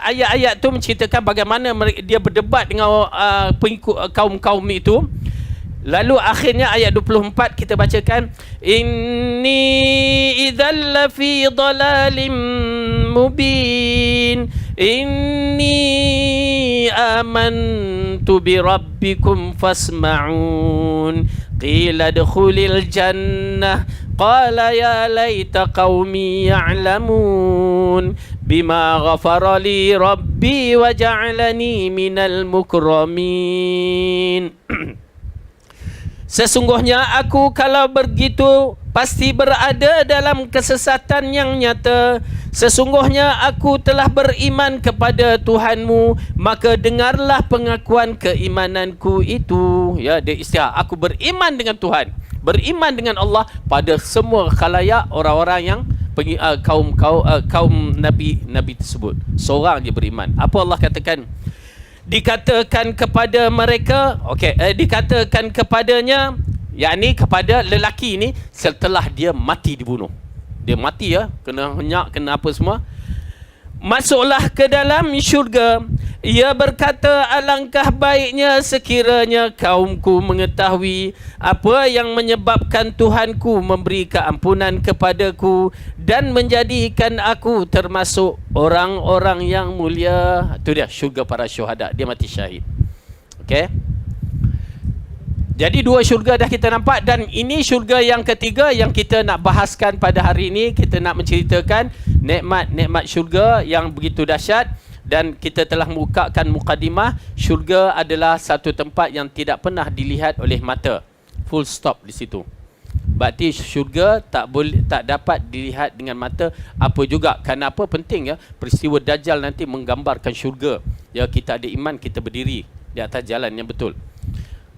ayat-ayat tu menceritakan bagaimana dia berdebat dengan pengikut kaum-kaum itu. Lalu akhirnya ayat 24 kita bacakan, inni idzal lafi dhalalin mubin inni amantu bi rabbikum fasma'un qila adkhulil jannah qala ya laita qaumi ya'lamun bima ghafara li rabbi wa ja'alani minal mukramin. Sesungguhnya aku kalau begitu pasti berada dalam kesesatan yang nyata. Sesungguhnya aku telah beriman kepada Tuhanmu, maka dengarlah pengakuan keimananku itu. Ya, dia istilah, aku beriman dengan Tuhan, beriman dengan Allah pada semua khalayak orang-orang yang kaum nabi tersebut. Seorang je beriman. Apa Allah katakan? Dikatakan kepada mereka, dikatakan kepadanya, yakni kepada lelaki ini, setelah dia mati dibunuh. Dia mati ya, kena henyak, kena apa semua. masuklah ke dalam syurga. Ia berkata, alangkah baiknya sekiranya kaumku mengetahui apa yang menyebabkan Tuhanku memberi keampunan kepadaku dan menjadikan aku termasuk orang-orang yang mulia. Itu dia syurga para syuhada, dia mati syahid. Okey. Jadi dua syurga dah kita nampak, dan ini syurga yang ketiga yang kita nak bahaskan pada hari ini. Kita nak menceritakan nikmat-nikmat syurga yang begitu dahsyat. Dan kita telah bukakan mukadimah, syurga adalah satu tempat yang tidak pernah dilihat oleh mata. Full stop di situ. Berarti syurga tak dapat dilihat dengan mata. Apa juga, kenapa penting ya, peristiwa Dajjal nanti menggambarkan syurga. Ya, kita ada iman, kita berdiri di atas jalan yang betul.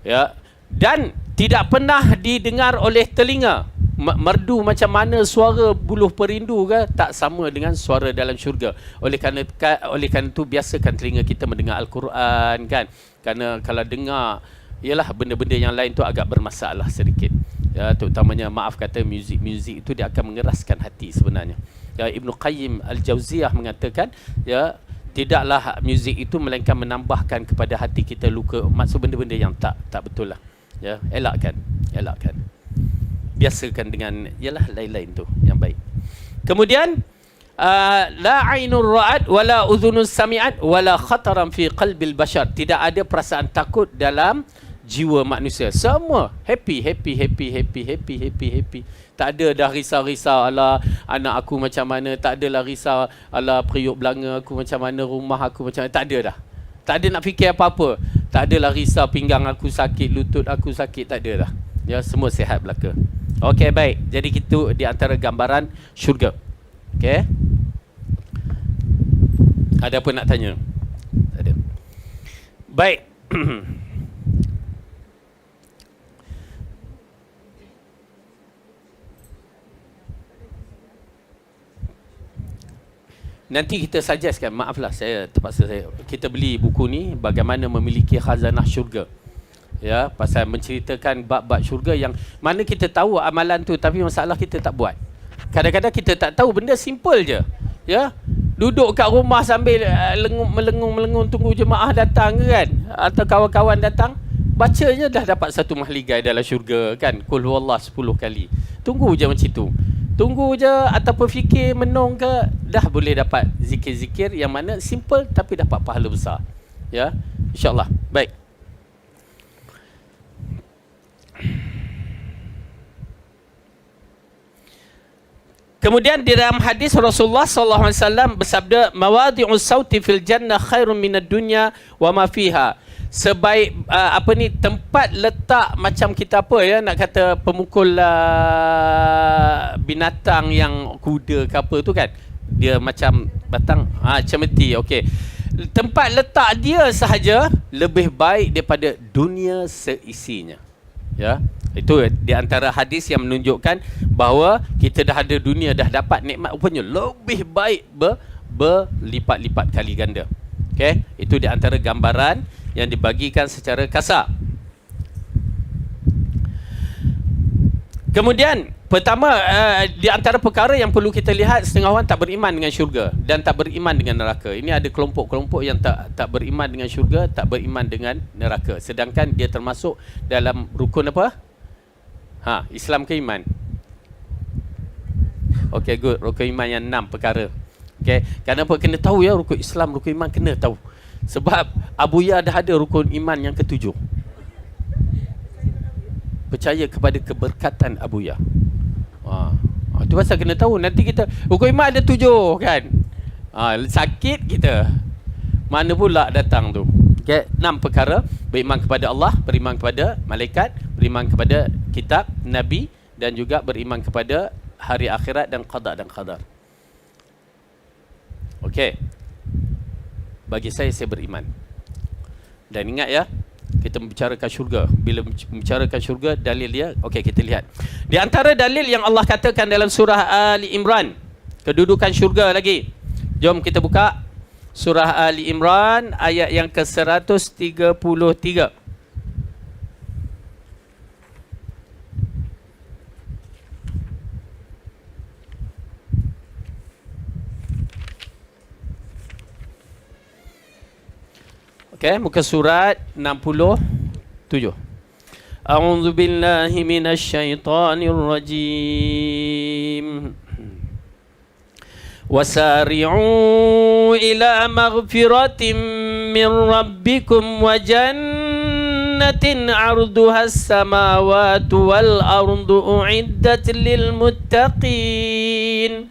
Ya, dan tidak pernah didengar oleh telinga. Merdu macam mana suara buluh perindu ke, tak sama dengan suara dalam syurga. Oleh kerana itu biasakan telinga kita mendengar Al-Quran kan. Kerana kalau dengar ialah benda-benda yang lain tu agak bermasalah sedikit. Ya, terutamanya maaf kata muzik itu dia akan mengeraskan hati sebenarnya. Ya, Ibnu Qayyim Al-Jauziyah mengatakan ya, tidaklah muzik itu melainkan menambahkan kepada hati kita luka. Maksud benda-benda yang tak betul lah. Ya, elakkan. Biasakan dengan ialah lain-lain tu yang baik. Kemudian la ainur ra'at wala udhunus sami'at wala khataran fi qalbil bashar. Tidak ada perasaan takut dalam jiwa manusia. Semua happy. Tak ada dah risau-risau ala anak aku macam mana, tak adalah risau ala periuk belanga aku macam mana, rumah aku macam mana, tak ada dah. Tak ada nak fikir apa-apa. Tak adalah risau pinggang aku sakit, lutut aku sakit, tak ada dah. Ya, semua sihat belaka. Okey, baik. Jadi itu di antara gambaran syurga. Okey. Ada apa nak tanya? Tak ada. Baik. Nanti kita suggestkan, maaflah saya terpaksa kita beli buku ni, bagaimana memiliki khazanah syurga. Ya, pasal menceritakan bab-bab syurga yang mana kita tahu amalan tu, tapi masalah kita tak buat. Kadang-kadang kita tak tahu, benda simple je. Ya, duduk kat rumah sambil melengung tunggu jemaah datang kan, atau kawan-kawan datang, baca je dah dapat satu mahligai dalam syurga kan. Qul huwallah 10 kali. Tunggu je macam tu. Tunggu je ataupun fikir menung ke, dah boleh dapat zikir-zikir yang mana simple tapi dapat pahala besar. Ya, insya-Allah. Baik. Kemudian di dalam hadis Rasulullah sallallahu alaihi wasallam bersabda, mawadhi'us sauti fil jannah khairun minad dunya wa ma fiha. Sebaik tempat letak macam kita apa ya, nak kata pemukul binatang yang kuda ke apa tu kan, dia macam batang cemeti. Okey, tempat letak dia sahaja lebih baik daripada dunia seisinya. Ya, itu di antara hadis yang menunjukkan bahawa kita dah ada dunia, dah dapat nikmat, rupanya lebih baik berlipat-lipat kali ganda. Okey, itu di antara gambaran yang dibagikan secara kasar. Kemudian pertama, di antara perkara yang perlu kita lihat, setengah orang tak beriman dengan syurga dan tak beriman dengan neraka. Ini ada kelompok-kelompok yang tak beriman dengan syurga, tak beriman dengan neraka. Sedangkan dia termasuk dalam rukun apa? Islam ke iman? Okey, good. Rukun iman yang 6 perkara. Okey, kenapa kena tahu ya rukun Islam, rukun iman kena tahu. Sebab Abu Ya dah ada rukun iman yang ke-7. Percaya kepada keberkatan Abu Ya. Itu pasal kena tahu. Nanti kita rukun iman ada 7 kan. Sakit kita, mana pula datang tu. Okay, 6 perkara. Beriman kepada Allah, beriman kepada malaikat, beriman kepada kitab, nabi, dan juga beriman kepada hari akhirat dan qada dan qadar. Okey, bagi saya beriman. Dan ingat ya, kita membicarakan syurga. Bila membicarakan syurga, dalil dia, okey, kita lihat. Di antara dalil yang Allah katakan dalam surah Ali Imran, kedudukan syurga lagi. Jom kita buka surah Ali Imran ayat yang ke-133. Okey, muka surat 67. A'udzu billahi minasyaitonir rajim. Wasari'u ila maghfiratin min rabbikum wa jannatin 'arduha as-samawati wal ardu u'iddat lil muttaqin.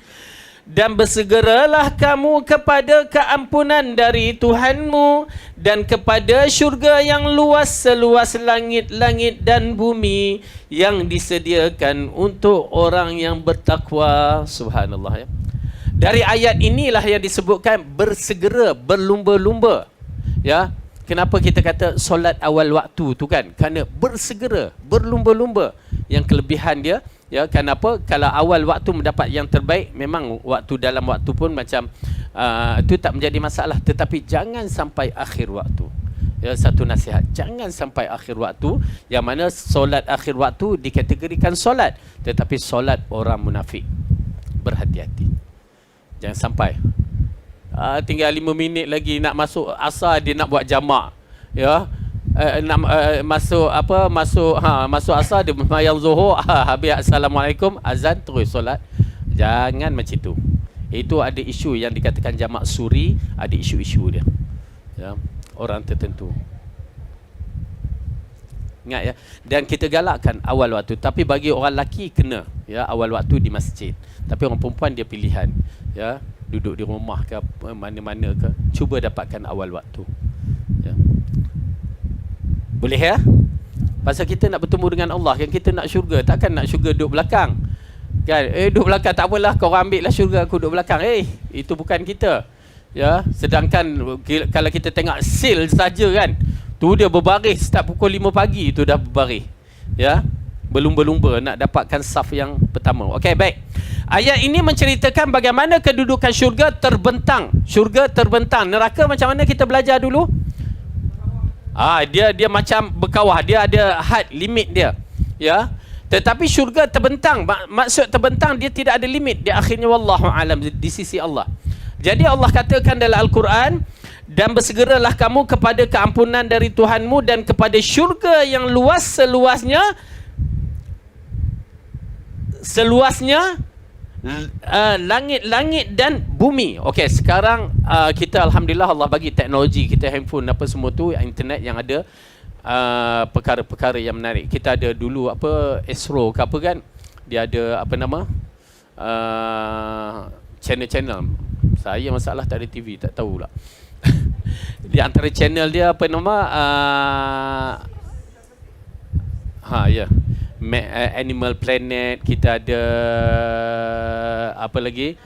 Dan bersegeralah kamu kepada keampunan dari Tuhanmu dan kepada syurga yang luas seluas langit-langit dan bumi yang disediakan untuk orang yang bertakwa. Subhanallah ya. Dari ayat inilah yang disebutkan bersegera, berlumba-lumba. Ya. Kenapa kita kata solat awal waktu tu kan? Kerana bersegera, berlumba-lumba. Yang kelebihan dia, ya, kenapa? Kalau awal waktu mendapat yang terbaik, memang waktu dalam waktu pun macam itu tak menjadi masalah. Tetapi jangan sampai akhir waktu. Ya, satu nasihat, jangan sampai akhir waktu, yang mana solat akhir waktu dikategorikan solat, tetapi solat orang munafik. Berhati-hati. Jangan sampai tinggal 5 minit lagi nak masuk asar, dia nak buat jamak. Ya. Masuk asar dia sembahyang zuhur, habis assalamualaikum, azan terus solat. Jangan macam itu. Itu ada isu yang dikatakan jamak suri, ada isu-isu dia. Ya, orang tertentu. Ingat ya. Dan kita galakkan awal waktu, tapi bagi orang lelaki kena ya awal waktu di masjid. Tapi orang perempuan dia pilihan. Ya, duduk di rumah ke mana-mana ke, cuba dapatkan awal waktu. Ya. Boleh ya? Pasal kita nak bertemu dengan Allah kan, kita nak syurga, takkan nak syurga duduk belakang. Kan? Duduk belakang tak apalah, kau orang ambil lah syurga, aku duduk belakang. Itu bukan kita. Ya, sedangkan kalau kita tengok sil saja kan, tu dia berbaris start pukul 5 pagi tu dah berbaris. Ya. Berlumba-lumba nak dapatkan saf yang pertama. Okey, baik. Ayat ini menceritakan bagaimana kedudukan syurga terbentang. Syurga terbentang. Neraka macam mana kita belajar dulu? Dia macam berkawah, dia ada had limit dia. Ya. Tetapi syurga terbentang. Maksud terbentang, dia tidak ada limit. Di akhirnya wallahu alam di sisi Allah. Jadi Allah katakan dalam Al-Quran, dan bersegeralah kamu kepada keampunan dari Tuhanmu dan kepada syurga yang luas seluasnya langit-langit dan bumi. Okey, sekarang kita alhamdulillah Allah bagi teknologi, kita handphone apa semua tu, internet yang ada perkara-perkara yang menarik. Kita ada dulu apa Astro ke apa kan, dia ada apa nama channel-channel. Saya masalah tak ada TV, tak tahu pula. Di antara channel dia apa nama Animal Planet, kita ada apa lagi,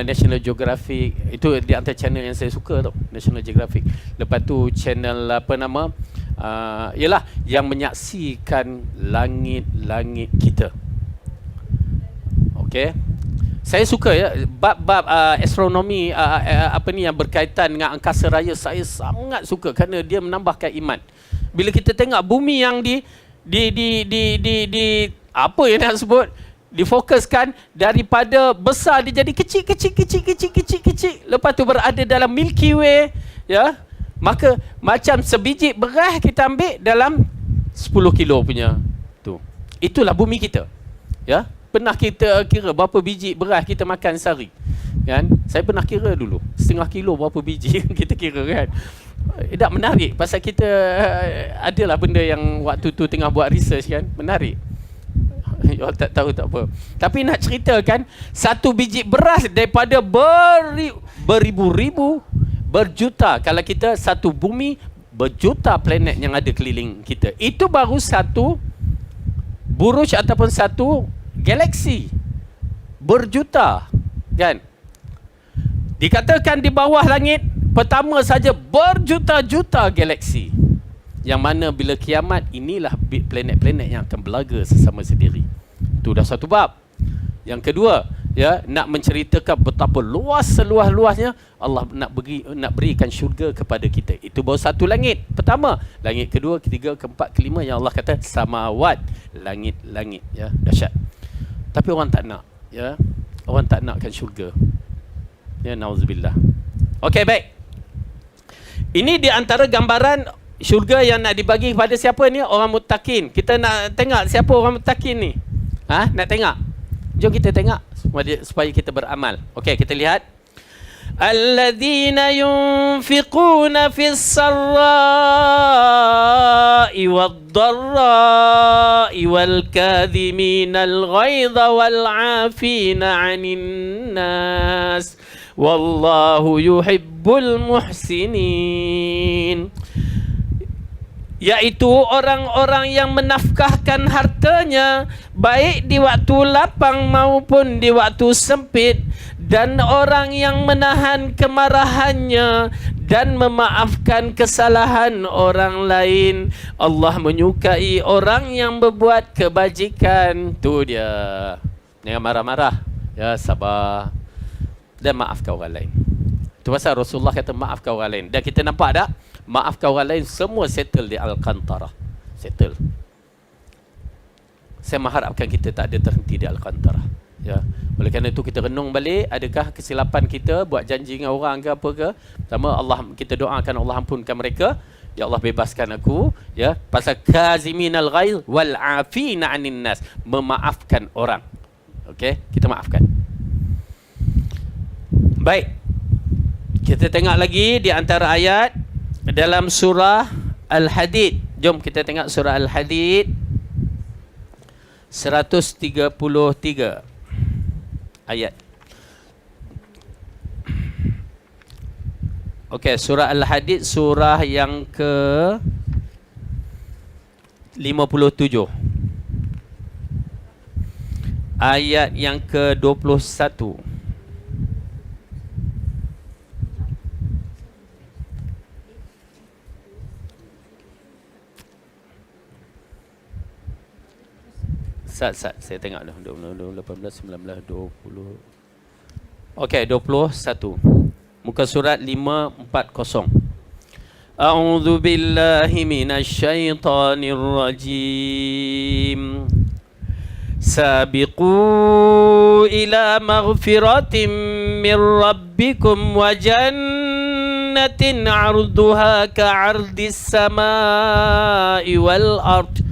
National Geographic. Itu di antara channel yang saya suka tu, National Geographic. Lepas tu channel apa nama ialah yang menyaksikan langit-langit kita. Okey, saya suka ya bab astronomi apa ni yang berkaitan dengan angkasa raya. Saya sangat suka kerana dia menambahkan iman. Bila kita tengok bumi yang di apa yang nak sebut, difokuskan daripada besar dia jadi kecil. Lepas tu berada dalam Milky Way, ya. Maka macam sebiji beras kita ambil dalam 10 kilo punya tu. Itulah bumi kita. Ya. Pernah kita kira berapa biji beras kita makan sehari? Kan? Saya pernah kira dulu, setengah kilo berapa biji kita kira kan. Tak menarik pasal kita adalah benda yang waktu tu tengah buat research kan, menarik. You tak tahu tak apa. Tapi nak ceritakan satu biji beras daripada beribu-ribu, berjuta, kalau kita satu bumi berjuta planet yang ada keliling kita. Itu baru satu buruj ataupun satu galaksi. Berjuta kan. Dikatakan di bawah langit pertama saja berjuta-juta galaksi. Yang mana bila kiamat, inilah planet-planet yang akan belaga sesama sendiri. Itu dah satu bab. Yang kedua, ya, nak menceritakan betapa seluas-luasnya Allah nak berikan syurga kepada kita. Itu baru satu langit pertama. Langit kedua, ketiga, keempat, kelima yang Allah kata samawat, langit-langit, ya, dahsyat. Tapi orang tak nak, ya. Orang tak nakkan syurga. Ya, nauzubillah. Okey, baik. Ini di antara gambaran syurga yang nak dibagi kepada siapa ni? Orang muttaqin. Kita nak tengok siapa orang muttaqin ni. Nak tengok? Jom kita tengok supaya kita beramal. Okey, kita lihat. Alladzina yunfiquna fis sarra'i wad-dharra'i wal kadhiminal ghaidha wal 'afina 'anil nas. Wallahu yuhibbul muhsinin. Iaitu orang-orang yang menafkahkan hartanya baik di waktu lapang maupun di waktu sempit, dan orang yang menahan kemarahannya dan memaafkan kesalahan orang lain. Allah menyukai orang yang berbuat kebajikan. Tu dia. Jangan marah-marah. Ya, sabar. Dan maafkan orang lain. Itu pasal Rasulullah kata maafkan orang lain. Dan kita nampak tak? Maafkan orang lain, semua settle di Al-Qantarah. Settle. Saya mengharapkan kita tak ada terhenti di Al-Qantarah. Ya. Oleh kerana itu kita renung balik, adakah kesilapan kita buat janji dengan orang ke apa ke? Pertama, kita doakan Allah ampunkan mereka. Ya Allah, bebaskan aku. Ya. Pasal kaziminal ghaidh wal 'afina 'anil nas. Memaafkan orang. Okey, kita maafkan. Baik. Kita tengok lagi di antara ayat dalam surah Al-Hadid. Jom kita tengok surah Al-Hadid 133 ayat. Okey, surah Al-Hadid surah yang ke 57. Ayat yang ke 21. Sat, saya tengok dah. 20, 18, 19, 20. Okey, 21. Muka surat 540. A'udzu billahi minasyaitonir rajim. Sabiqu ila maghfiratin min rabbikum wa jannatin 'arduha ka'ardis samai wal ard.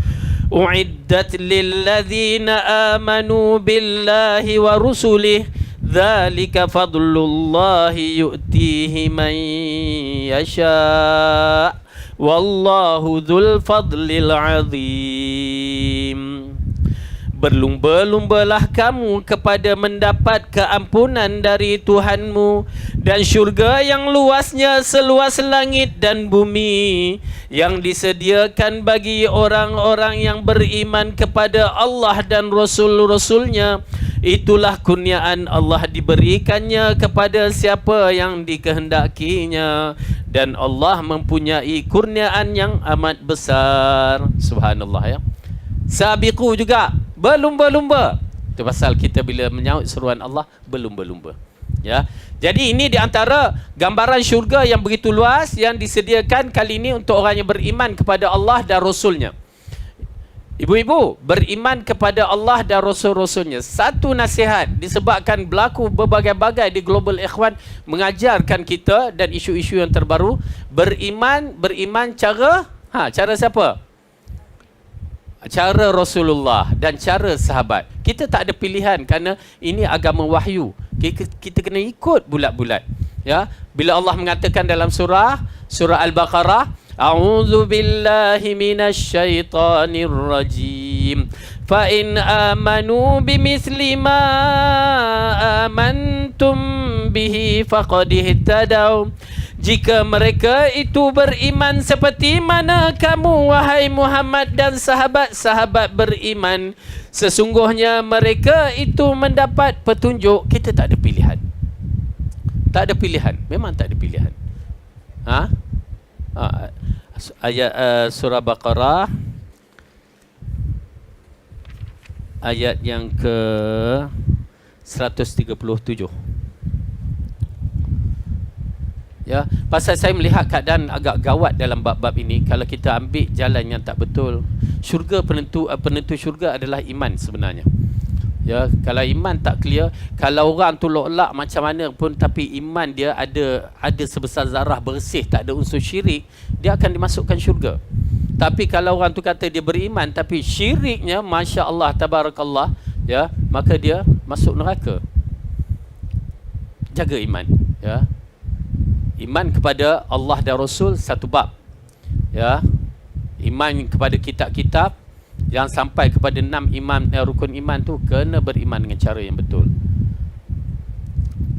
أعدت للذين آمنوا بالله ورسله ذلك فضل الله يؤتيه من يشاء والله ذو الفضل العظيم. Berlumba-lumbalah kamu kepada mendapat keampunan dari Tuhanmu dan syurga yang luasnya seluas langit dan bumi, yang disediakan bagi orang-orang yang beriman kepada Allah dan Rasul-Rasulnya. Itulah kurniaan Allah, diberikannya kepada siapa yang dikehendakinya, dan Allah mempunyai kurniaan yang amat besar. Subhanallah, ya. Sabiqu juga, berlumba-lumba. Itu pasal kita bila menyaut seruan Allah, berlumba-lumba. Ya. Jadi ini di antara gambaran syurga yang begitu luas yang disediakan kali ini untuk orang yang beriman kepada Allah dan Rasulnya. Ibu-ibu, beriman kepada Allah dan Rasul-Rasulnya. Satu nasihat disebabkan berlaku berbagai-bagai di Global Ikhwan mengajarkan kita dan isu-isu yang terbaru. Beriman cara siapa? Cara Rasulullah dan cara sahabat. Kita tak ada pilihan kerana ini agama wahyu. Kita kena ikut bulat-bulat. Ya, bila Allah mengatakan dalam surah Al-Baqarah, a'udzu billahi minasyaitonir rajim. Fa in amanu bimithli ma amantum bihi faqad ihtadaw. Jika mereka itu beriman seperti mana kamu, wahai Muhammad, dan sahabat-sahabat beriman, sesungguhnya mereka itu mendapat petunjuk. Kita tak ada pilihan. Tak ada pilihan. Memang tak ada pilihan. Ayat surah Baqarah ayat yang ke 137. Ya, pasal saya melihat keadaan agak gawat dalam bab-bab ini. Kalau kita ambil jalan yang tak betul, syurga penentu syurga adalah iman sebenarnya. Ya, kalau iman tak clear, kalau orang tu lok-lak macam mana pun tapi iman dia ada sebesar zarah bersih, tak ada unsur syirik, dia akan dimasukkan syurga. Tapi kalau orang tu kata dia beriman tapi syiriknya masya-Allah tabarakallah, ya, maka dia masuk neraka. Jaga iman, ya. Iman kepada Allah dan Rasul satu bab. Ya. Iman kepada kitab-kitab yang sampai kepada 6 rukun iman tu kena beriman dengan cara yang betul.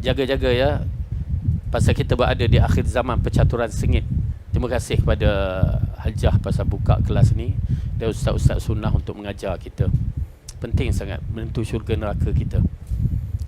Jaga-jaga, ya. Pasal kita berada di akhir zaman percaturan sengit. Terima kasih kepada Hajah pasal buka kelas ni dan ustaz-ustaz sunnah untuk mengajar kita. Penting sangat menentu syurga neraka kita.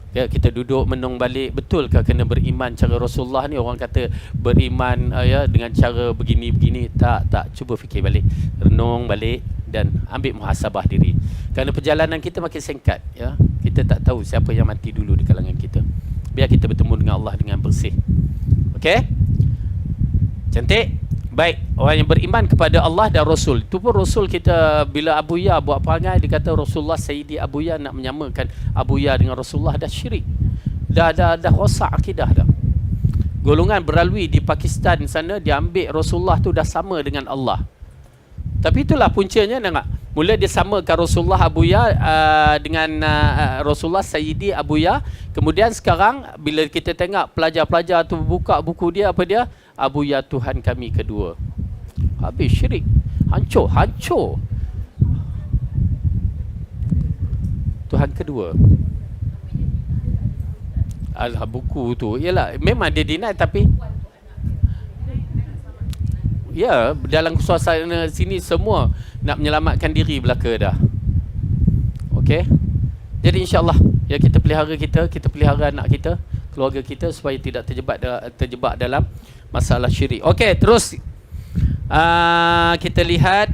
Ya, kita duduk menung balik, betulkah kena beriman cara Rasulullah ni? Orang kata beriman ya dengan cara begini-begini. Tak, cuba fikir balik, renung balik dan ambil muhasabah diri. Kerana perjalanan kita makin singkat, ya. Kita tak tahu siapa yang mati dulu di kalangan kita. Biar kita bertemu dengan Allah dengan bersih. Okey? Cantik? Baik, orang yang beriman kepada Allah dan Rasul. Itu pun Rasul kita, bila Abu Ya buat perangai, dia kata Rasulullah Sayyidi Abu Ya, nak menyamakan Abu Ya dengan Rasulullah, dah syirik. Dah rosak akidah dah. Golongan beralui di Pakistan sana, dia ambil Rasulullah tu dah sama dengan Allah. Tapi itulah puncanya, nak. Mula dia samakan Rasulullah Abu Ya dengan Rasulullah Sayyidi Abu Ya. Kemudian sekarang bila kita tengok pelajar-pelajar tu buka buku dia, apa dia? Abu Ya Tuhan kami kedua. Habis syirik. Hancur. Tuhan kedua. Alah, buku tu ialah memang dia deny, tapi ya, dalam suasana sini semua nak menyelamatkan diri belaka dah. Okey. Jadi insya-Allah, ya, kita pelihara anak kita, keluarga kita supaya tidak terjebak dalam masalah syirik. Okey, terus kita lihat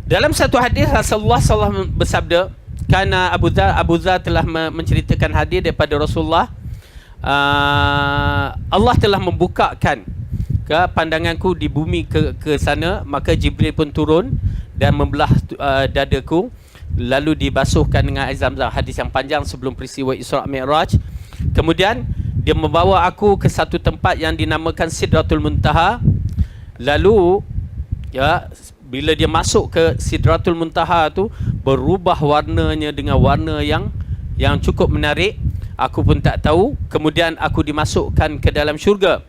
dalam satu hadis Rasulullah SAW bersabda, kerana Abu Dzar telah menceritakan hadis daripada Rasulullah, Allah telah membukakan ke pandanganku di bumi ke sana, maka Jibril pun turun dan membelah dadaku, lalu dibasuhkan dengan air Zam-Zam. Hadis yang panjang sebelum peristiwa Isra' Mi'raj. Kemudian dia membawa aku ke satu tempat yang dinamakan Sidratul Muntaha. Lalu, ya, bila dia masuk ke Sidratul Muntaha tu, berubah warnanya dengan warna yang cukup menarik. Aku pun tak tahu. Kemudian aku dimasukkan ke dalam syurga.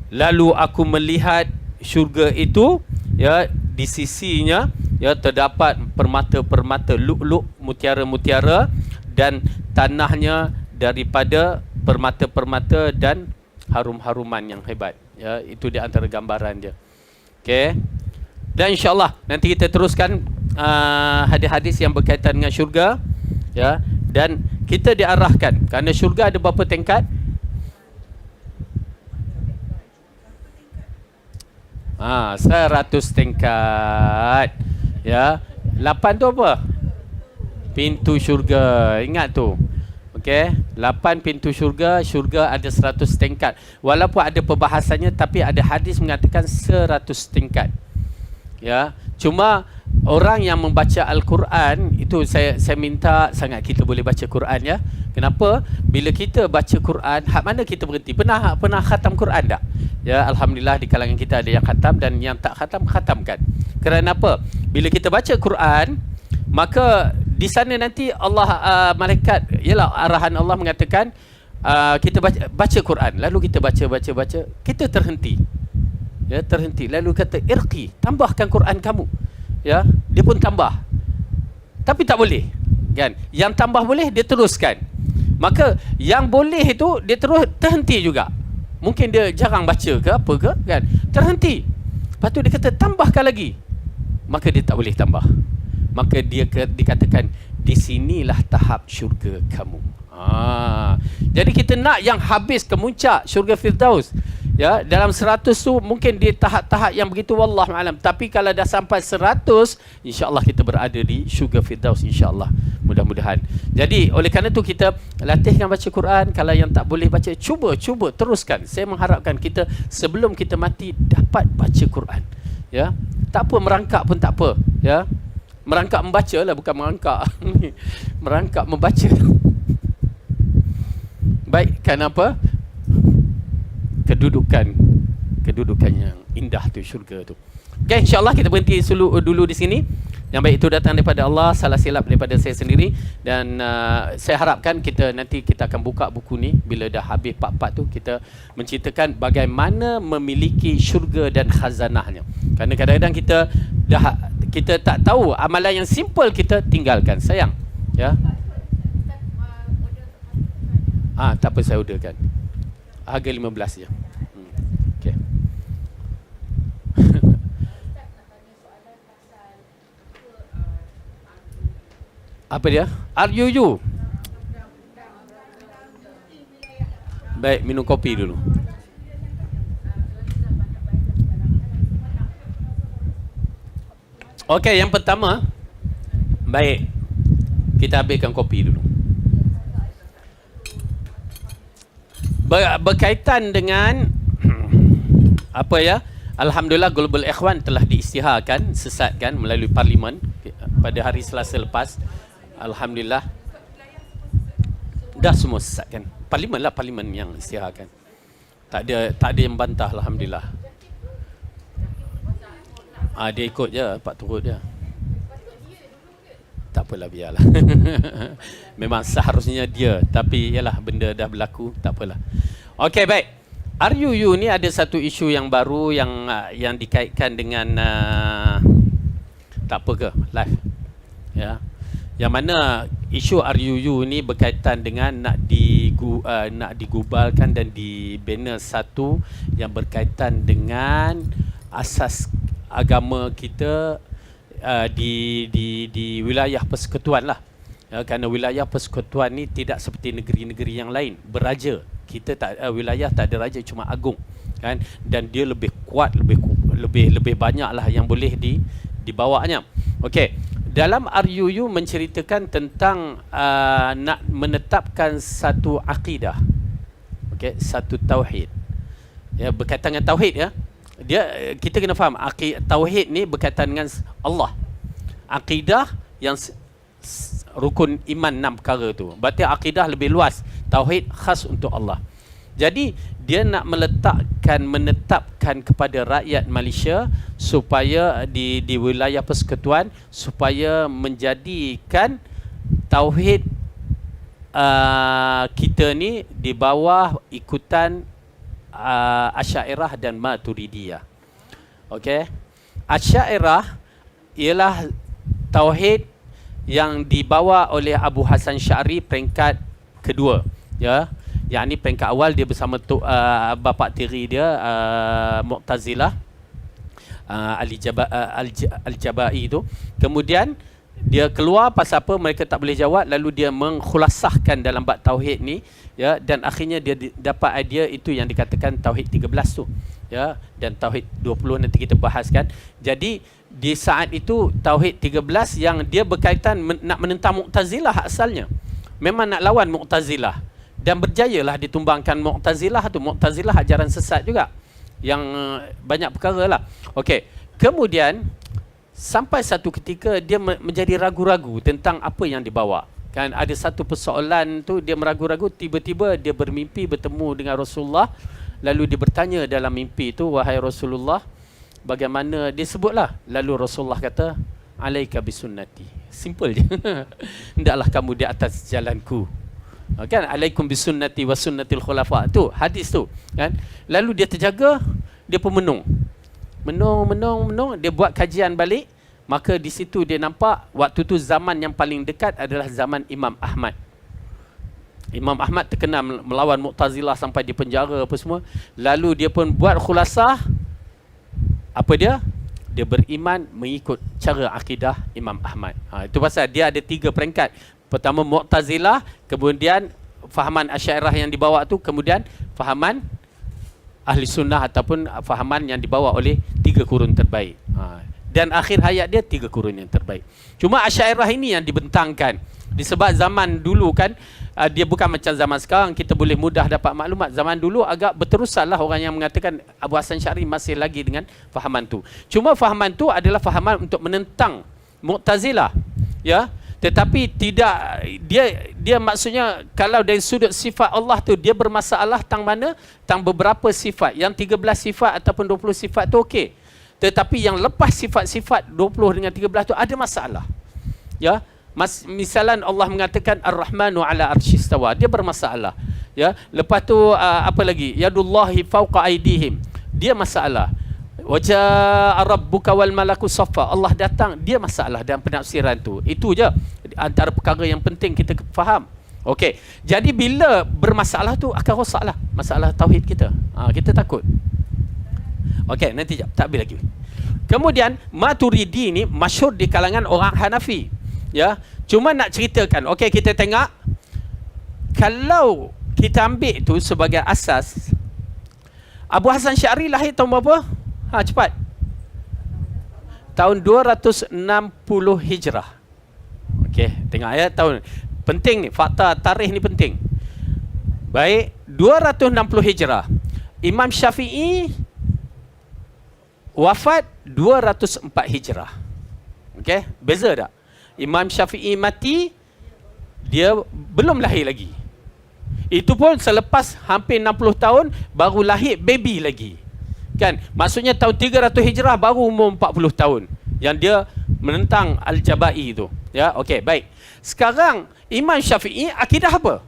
Lalu aku melihat syurga itu, ya, di sisinya, ya, terdapat permata-permata, lu'lu', mutiara-mutiara, dan tanahnya daripada permata-permata dan harum-haruman yang hebat. Ya, itu di antara gambaran dia. Okey. Dan insya-Allah nanti kita teruskan hadis-hadis yang berkaitan dengan syurga, ya, dan kita diarahkan kerana syurga ada berapa tingkat? 100 tingkat. Ya. 8 tu apa? Pintu syurga. Ingat tu. Okey, 8 pintu syurga. Syurga ada 100 tingkat. Walaupun ada perbahasannya, tapi ada hadis mengatakan 100 tingkat. Ya, cuma orang yang membaca Al-Quran itu, saya minta sangat kita boleh baca Quran, ya. Kenapa? Bila kita baca Quran, hak mana kita berhenti? Pernah khatam Quran tak? Ya, alhamdulillah di kalangan kita ada yang khatam, dan yang tak khatamkan. Kerana apa? Bila kita baca Quran, maka di sana nanti Allah, malaikat, ialah arahan Allah mengatakan, kita baca Quran, lalu kita baca, kita terhenti. Ya, terhenti. Lalu kata, irqi, tambahkan Quran kamu. Ya, dia pun tambah. Tapi tak boleh. Kan? Yang tambah boleh, dia teruskan. Maka yang boleh itu dia terus terhenti juga. Mungkin dia jarang baca ke apa ke, kan? Terhenti. Lepas tu dia kata tambahkan lagi. Maka dia tak boleh tambah. Maka dia dikatakan, di sinilah tahap syurga kamu. Jadi kita nak yang habis ke muncak syurga Firdaus. Ya, dalam 100 tu mungkin di tahap-tahap yang begitu wallahu alam. Tapi kalau dah sampai 100, insya-Allah kita berada di syurga Firdaus insya-Allah. Mudah-mudahan. Jadi oleh kerana tu kita latihkan baca Quran. Kalau yang tak boleh baca, cuba teruskan. Saya mengharapkan kita sebelum kita mati dapat baca Quran. Ya. Tak apa merangkak pun tak apa, ya. Merangkak membaca lah, bukan merangkak. Merangkak membaca. Baik, kenapa? Kedudukan yang indah tu, syurga tu. Okay, insyaAllah kita berhenti dulu di sini. Yang baik itu datang daripada Allah, salah silap daripada saya sendiri. Dan saya harapkan nanti kita akan buka buku ni. Bila dah habis part-part tu, kita menceritakan bagaimana memiliki syurga dan khazanahnya. Kerana kadang-kadang kita tak tahu amalan yang simple kita tinggalkan. Sayang, ya. Tak apa, saya orderkan. Harga 15 je. Okey. Apa dia? RUU. Baik, minum kopi dulu. Okey, yang pertama, baik, kita ambilkan kopi dulu. Berkaitan dengan apa ya? Alhamdulillah Global Ikhwan telah diisytiharkan, sesatkan melalui parlimen pada hari Selasa lepas. Alhamdulillah dah semua sesatkan. Parlimen yang isytiharkan. Tak ada yang bantah, alhamdulillah. Dia ikut je, Pak turut je. Tak apalah, biarlah. Memang seharusnya dia, tapi yalah, benda dah berlaku, tak apalah. Okey, baik. RUU ni ada satu isu yang baru yang dikaitkan dengan tak apa ke, live. Ya. Yang mana isu RUU ni berkaitan dengan nak digubalkan dan dibina satu yang berkaitan dengan asas agama kita di wilayah persekutuan lah. Kerana wilayah persekutuan ni tidak seperti negeri-negeri yang lain, beraja. Kita wilayah tak ada raja, cuma agung, kan? Dan dia lebih kuat, lebih banyak lah yang boleh dibawanya. Okey, dalam RUU menceritakan tentang nak menetapkan satu akidah, okey, satu tauhid. Ya, berkaitan dengan tauhid, ya. Kita kena faham tauhid ni berkaitan dengan Allah. Akidah yang rukun iman 6 perkara tu. Berarti akidah lebih luas. Tauhid khas untuk Allah. Jadi dia nak menetapkan kepada rakyat Malaysia supaya di wilayah persekutuan supaya menjadikan tauhid kita ni di bawah ikutan Asy'ariyah dan Maturidiyah. Okey. Asy'ariyah ialah tauhid yang dibawa oleh Abu Hasan Sy'ari peringkat kedua, ya. Yang ni peringkat awal dia bersama bapa tiri dia Mu'tazilah, Al-Jabai itu. Kemudian dia keluar pasal apa mereka tak boleh jawab, lalu dia mengkhulasahkan dalam bab tauhid ni, ya, dan akhirnya dia dapat idea itu yang dikatakan tauhid 13 tu, ya, dan tauhid 20 nanti kita bahaskan. Jadi di saat itu tauhid 13 yang dia berkaitan nak menentang Mu'tazilah asalnya. Memang nak lawan Mu'tazilah dan berjayalah ditumbangkan Mu'tazilah tu. Mu'tazilah ajaran sesat juga yang banyak perkara lah. Okey, kemudian sampai satu ketika dia menjadi ragu-ragu tentang apa yang dibawa. Kan ada satu persoalan tu dia meragu-ragu, tiba-tiba dia bermimpi bertemu dengan Rasulullah. Lalu dia bertanya dalam mimpi itu, wahai Rasulullah, bagaimana, dia sebutlah. Lalu Rasulullah kata, alaika bisunnati. Simple je. Hendaklah kamu di atas jalanku. Kan, alaikum bisunnati wa sunnatil khulafa. Tu hadis tu, kan. Lalu dia terjaga, dia pun menung, dia buat kajian balik. Maka di situ dia nampak waktu tu zaman yang paling dekat adalah zaman Imam Ahmad. Imam Ahmad terkenal melawan Mu'tazilah sampai di penjara apa semua. Lalu dia pun buat khulasah. Apa dia? Dia beriman mengikut cara akidah Imam Ahmad. Itu pasal dia ada 3 peringkat. Pertama Mu'tazilah, kemudian fahaman Asy'ariyah yang dibawa tu, kemudian fahaman ahli sunnah ataupun fahaman yang dibawa oleh 3 kurun terbaik. Dan akhir hayat dia 3 kurun yang terbaik. Cuma Asy'ariyah ini yang dibentangkan. Disebab zaman dulu kan, dia bukan macam zaman sekarang, kita boleh mudah dapat maklumat. Zaman dulu agak berterusanlah orang yang mengatakan Abu Hasan Asy'ari masih lagi dengan fahaman tu. Cuma fahaman tu adalah fahaman untuk menentang Mu'tazilah, ya. Tetapi tidak, dia maksudnya kalau dari sudut sifat Allah tu dia bermasalah tang mana? Tang beberapa sifat. Yang 13 sifat ataupun 20 sifat tu okey. Tetapi yang lepas sifat-sifat 20 dengan 13 tu ada masalah. Ya. Misalan Allah mengatakan Ar-Rahmanu ala arsyistawa, dia bermasalah. Ya, lepas tu apa lagi? Yadullahi fawqa aydihim, dia masalah. Wajaa rabbuka wal malaku saffa, Allah datang, dia masalah dalam penafsiran tu. Itu je antara perkara yang penting kita faham. Okey. Jadi bila bermasalah tu akan rosaklah masalah tauhid kita. Kita takut. Okey, nanti jap, tak habis lagi. Kemudian Maturidi ni masyhur di kalangan orang Hanafi. Ya, cuma nak ceritakan. Okey, kita tengok kalau kita ambil tu sebagai asas, Abu Hasan Asy'ari lahir tahun berapa? Cepat. Tahun 260 Hijrah. Okey, tengok ya tahun. Penting ni, fakta tarikh ni penting. Baik, 260 Hijrah. Imam Syafi'i wafat 204 Hijrah. Okey, beza tak? Imam Syafi'i mati, dia belum lahir lagi. Itu pun selepas hampir 60 tahun baru lahir baby lagi. Kan? Maksudnya tahun 300 Hijrah baru umur 40 tahun. Yang dia menentang Al-Jabai itu. Ya, okey, baik. Sekarang Imam Syafi'i akidah apa?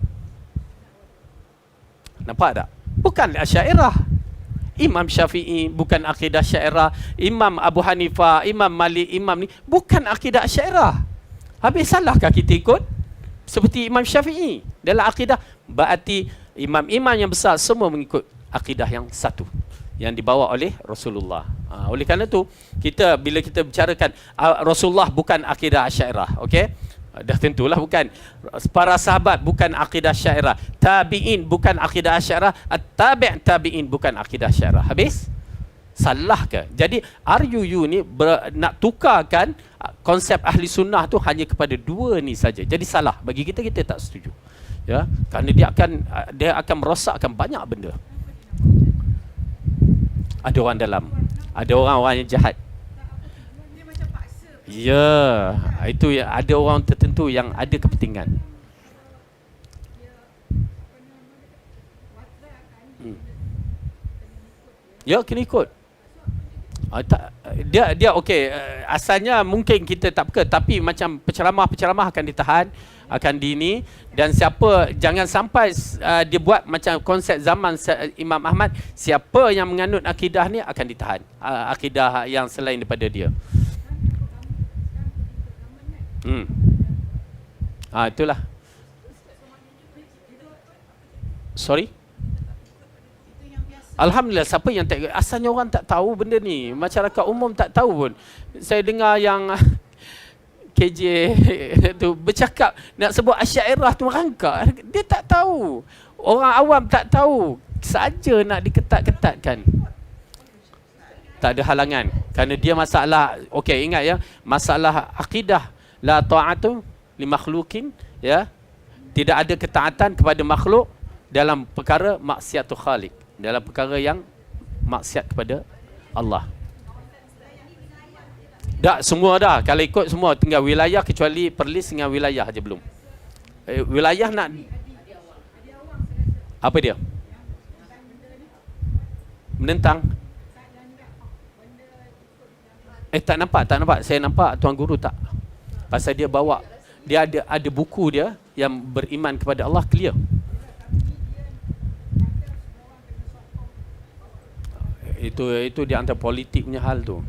Nampak tak? Bukan Asy'ariyah. Imam Syafi'i bukan akidah Asy'ariyah. Imam Abu Hanifah, Imam Malik, Imam ni bukan akidah Asy'ariyah. Habis salahkah kita ikut seperti Imam Syafi'i dalam akidah? Berarti imam-imam yang besar semua mengikut akidah yang satu yang dibawa oleh Rasulullah. Oleh kerana tu kita bila kita bicarakan Rasulullah bukan akidah Asy'ariyah, okey? Dah tentulah bukan. Para sahabat bukan akidah Asy'ariyah. Tabi'in bukan akidah Asy'ariyah. At-tabi' tabi'in bukan akidah Asy'ariyah. Habis? Salah ke? Jadi RUU ni nak tukarkan konsep ahli sunnah tu hanya kepada 2 ni saja. Jadi salah. Bagi kita, kita tak setuju. Ya, kerana dia akan merosakkan banyak benda. Ada orang dalam, ada orang-orang yang jahat. Ya, itu ya, ada orang tertentu yang ada kepentingan. Ya, kena ikut. Dia okey, asalnya mungkin kita tak peka, tapi macam penceramah akan ditahan, akan dini, dan siapa jangan sampai dia buat macam konsep zaman Imam Ahmad, siapa yang menganut akidah ni akan ditahan, akidah yang selain daripada dia. Itulah. Sorry. Alhamdulillah, siapa yang tak, asalnya orang tak tahu benda ni, masyarakat umum tak tahu pun. Saya dengar yang KJ tu bercakap nak sebut Asy'ariyah tu merangkak, dia tak tahu. Orang awam tak tahu, saja nak diketat-ketatkan. Tak ada halangan kerana dia masalah. Okey, ingat ya, masalah akidah la ta'atu li makhluqin, ya. Tidak ada ketaatan kepada makhluk dalam perkara maksiatul khaliq, dalam perkara yang maksiat kepada Allah. Dah semua dah, kalau ikut semua tinggal wilayah, kecuali Perlis dengan wilayah aja belum. Wilayah nak apa dia? Menentang. Tak nampak. Saya nampak tuan guru tak. Pasal dia bawa, dia ada buku dia yang beriman kepada Allah, clear. Itu di antara politik punya hal tu.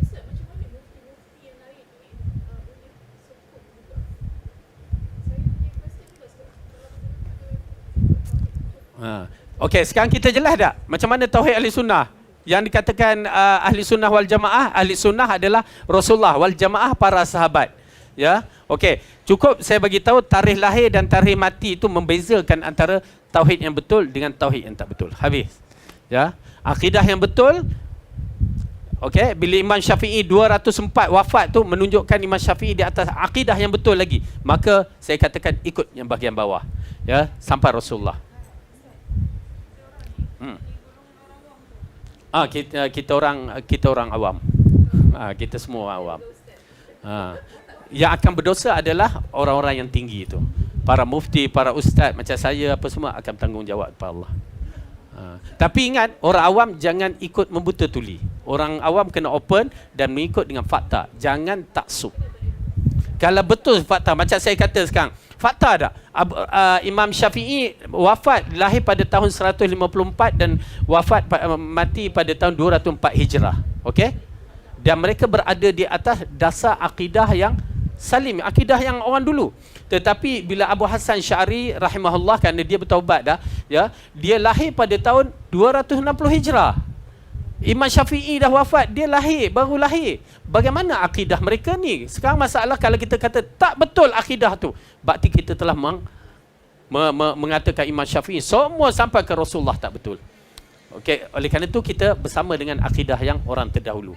Okey, sekarang kita jelas tak macam mana tauhid ahli sunnah? Yang dikatakan ahli sunnah wal jamaah, ahli sunnah adalah Rasulullah, wal jamaah para sahabat. Ya, okey. Cukup saya bagi tahu tarikh lahir dan tarikh mati itu membezakan antara tauhid yang betul dengan tauhid yang tak betul. Habis. Ya. Akidah yang betul, okey, bila Imam Syafi'i 204 wafat tu menunjukkan Imam Syafi'i di atas akidah yang betul lagi. Maka saya katakan ikut yang bahagian bawah. Ya, sampai Rasulullah. Kita orang awam. Kita semua awam. Yang akan berdosa adalah orang-orang yang tinggi itu. Para mufti, para ustaz macam saya apa semua akan bertanggungjawab kepada Allah. Tapi ingat, orang awam jangan ikut membuta tuli. Orang awam kena open dan mengikut dengan fakta. Jangan taksub. Kalau betul fakta, macam saya kata sekarang, fakta tak? Imam Syafi'i wafat lahir pada tahun 154 dan mati pada tahun 204 Hijrah. Okey? Dan mereka berada di atas dasar akidah yang salim, akidah yang orang dulu. Tetapi bila Abu Hasan Sy'ari rahimahullah, kerana dia bertaubat dah, ya, dia lahir pada tahun 260 Hijrah. Imam Syafi'i dah wafat, dia baru lahir. Bagaimana akidah mereka ni? Sekarang masalah kalau kita kata tak betul akidah tu, berarti kita telah mengatakan Imam Syafi'i semua sampai ke Rasulullah tak betul. Okey, oleh kerana itu kita bersama dengan akidah yang orang terdahulu.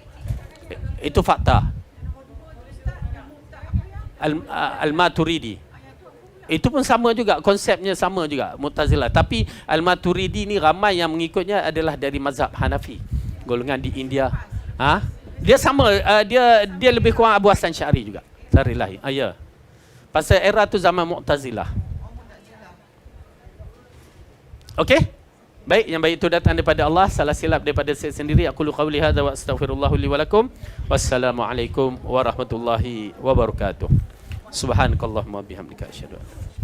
Itu fakta. Al-Maturidi itu pun sama juga, konsepnya sama juga, Mu'tazilah. Tapi Al-Maturidi ni ramai yang mengikutnya adalah dari mazhab Hanafi, golongan di India. Dia sama, dia lebih kurang Abu Hasan Sy'ari juga. Tarikh lahir. Ya. Pasal era tu zaman Mu'tazilah. Okey? Baik, yang baik itu datang daripada Allah, salah silap daripada saya sendiri. Aku qauli hadza wa astaghfirullahu li wa lakum. Wassalamualaikum warahmatullahi wabarakatuh. Subhanakallahumma bihamdika asyhadu an la ilaha illa anta